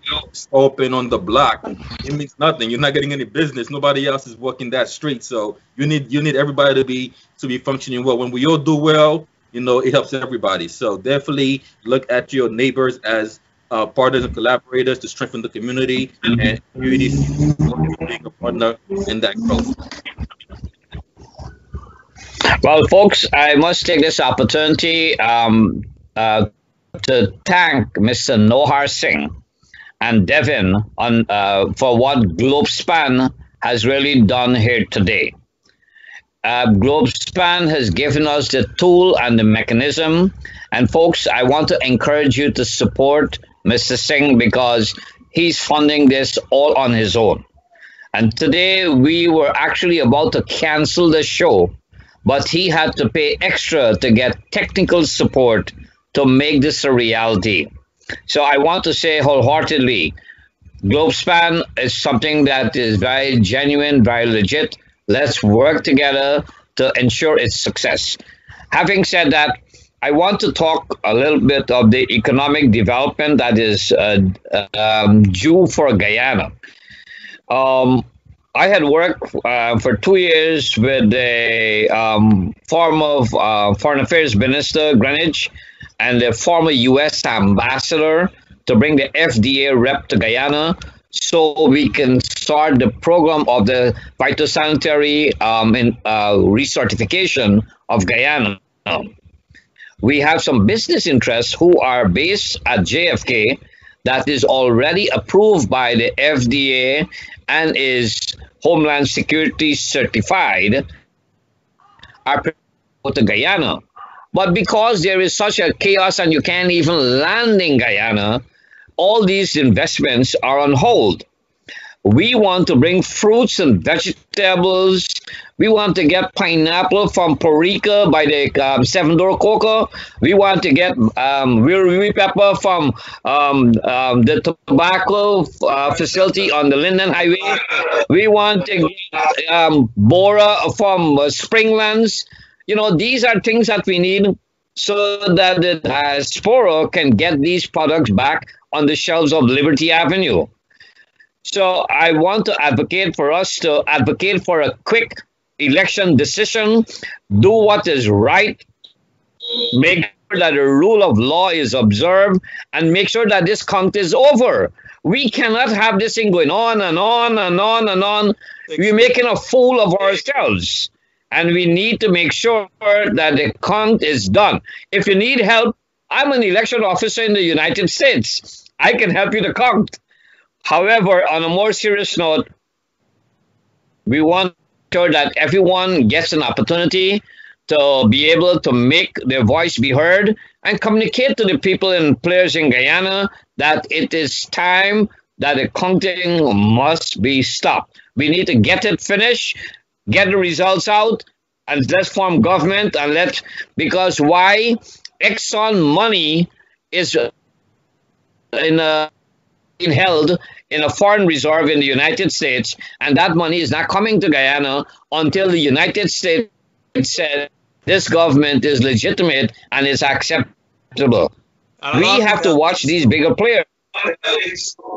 open on the block, it means nothing. You're not getting any business. Nobody else is working that street. So you need everybody to be functioning well. When we all do well, you know, it helps everybody. So definitely look at your neighbors as partners and collaborators to strengthen the community and communities being a partner in that growth. Well, folks, I must take this opportunity to thank Mr. Nohar Singh and Devin for what Globespan has really done here today. Globespan has given us the tool and the mechanism. And folks, I want to encourage you to support Mr. Singh because he's funding this all on his own. And today we were actually about to cancel the show, but he had to pay extra to get technical support to make this a reality. So I want to say wholeheartedly, Globespan is something that is very genuine, very legit. Let's work together to ensure its success. Having said that, I want to talk a little bit of the economic development that is due for Guyana. I had worked for 2 years with the former Foreign Affairs Minister, Greenwich, and the former U.S. ambassador to bring the FDA rep to Guyana so we can start the program of the phytosanitary recertification of Guyana. We have some business interests who are based at JFK that is already approved by the FDA and is Homeland Security certified are to Guyana. But because there is such a chaos and you can't even land in Guyana, all these investments are on hold. We want to bring fruits and vegetables. We want to get pineapple from Puerto Rico by the Seven Door Cocoa. We want to get Willow pepper from the tobacco facility on the Linden Highway. We want to get Bora from Springlands. You know, these are things that we need so that the diaspora can get these products back on the shelves of Liberty Avenue. So I want to advocate for us to advocate for a quick election decision, do what is right, make sure that the rule of law is observed, and make sure that this count is over. We cannot have this thing going on and on and on and on. We're making a fool of ourselves. And we need to make sure that the count is done. If you need help, I'm an election officer in the United States. I can help you to count. However, on a more serious note, we want to ensure that everyone gets an opportunity to be able to make their voice be heard and communicate to the people and players in Guyana that it is time that the counting must be stopped. We need to get it finished, get the results out, and let's form government and because why? Exxon money is held in a foreign reserve in the United States, and that money is not coming to Guyana until the United States said this government is legitimate and is acceptable. We have to watch these bigger players.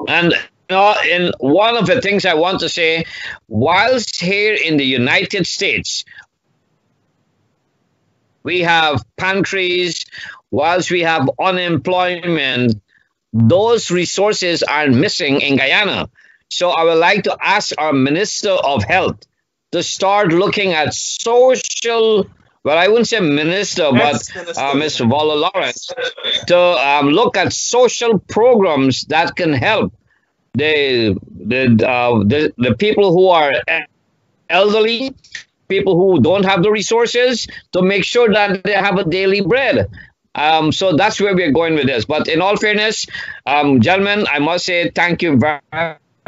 And in one of the things I want to say, whilst here in the United States, we have pantries, whilst we have unemployment, those resources are missing in Guyana. So I would like to ask our Minister of Health to start looking at social, well, I wouldn't say minister, but Mr. Walla Lawrence, to look at social programs that can help the people who are elderly, people who don't have the resources, to make sure that they have a daily bread. So that's where we're going with this. But in all fairness, gentlemen, I must say thank you very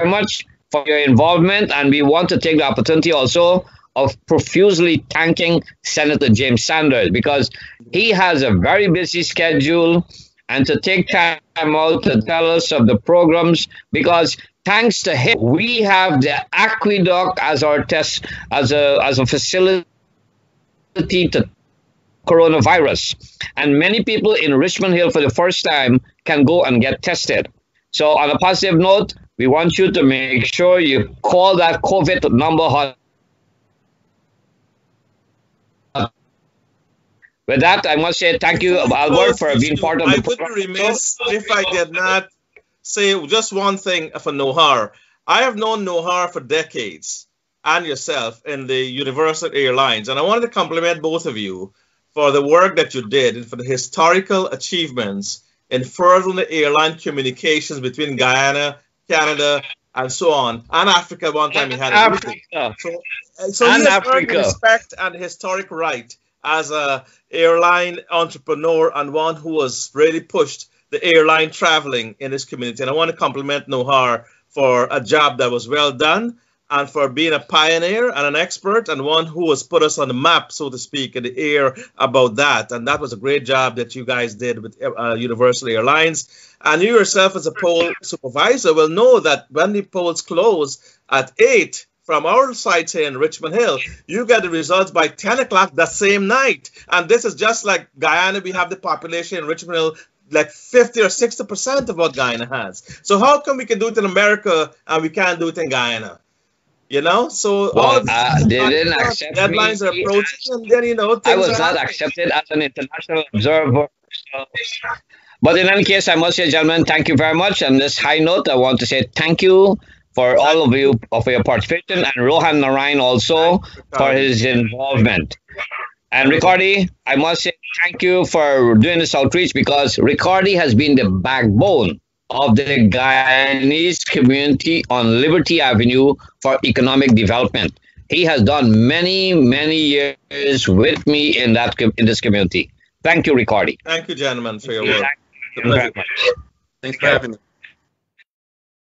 much. for your involvement, and we want to take the opportunity also of profusely thanking Senator James Sanders, because he has a very busy schedule, and to take time out to tell us of the programs, because thanks to him, we have the aqueduct as our test, as a facility to coronavirus. And many people in Richmond Hill for the first time can go and get tested. So on a positive note, we want you to make sure you call that COVID number. With that, I must say thank you, Albert, for being part of the program. I would be remiss if I did not say just one thing for Nohar. I have known Nohar for decades, and yourself in the Universal Airlines, and I wanted to compliment both of you for the work that you did and for the historical achievements in furthering the airline communications between Guyana, Canada, and so on, and Africa. One time he had Africa. So he has earned respect and historic right as a airline entrepreneur and one who has really pushed the airline traveling in this community. And I want to compliment Nohar for a job that was well done, and for being a pioneer and an expert and one who has put us on the map, so to speak, in the air about that. And that was a great job that you guys did with Universal Airlines. And you yourself as a poll supervisor will know that when the polls close at 8 from our site here in Richmond Hill, you get the results by 10 o'clock the same night. And this is just like Guyana. We have the population in Richmond Hill like 50 or 60% of what Guyana has. So how come we can do it in America and we can't do it in Guyana? You know, so well, they didn't accept deadlines me. are approaching, and then, you know, I was not accepted as an international observer. So. But in any case, I must say, gentlemen, thank you very much. On this high note, I want to say thank you for all of you for your participation, and Rohan Narine also for his involvement. And Ricardi, I must say thank you for doing this outreach, because Ricardi has been the backbone of the Guyanese community on Liberty Avenue for economic development. He has done many, many years with me in this community. Thank you, Ricardi. Thank you, gentlemen, for your work. Thank you very much. Thanks for having me.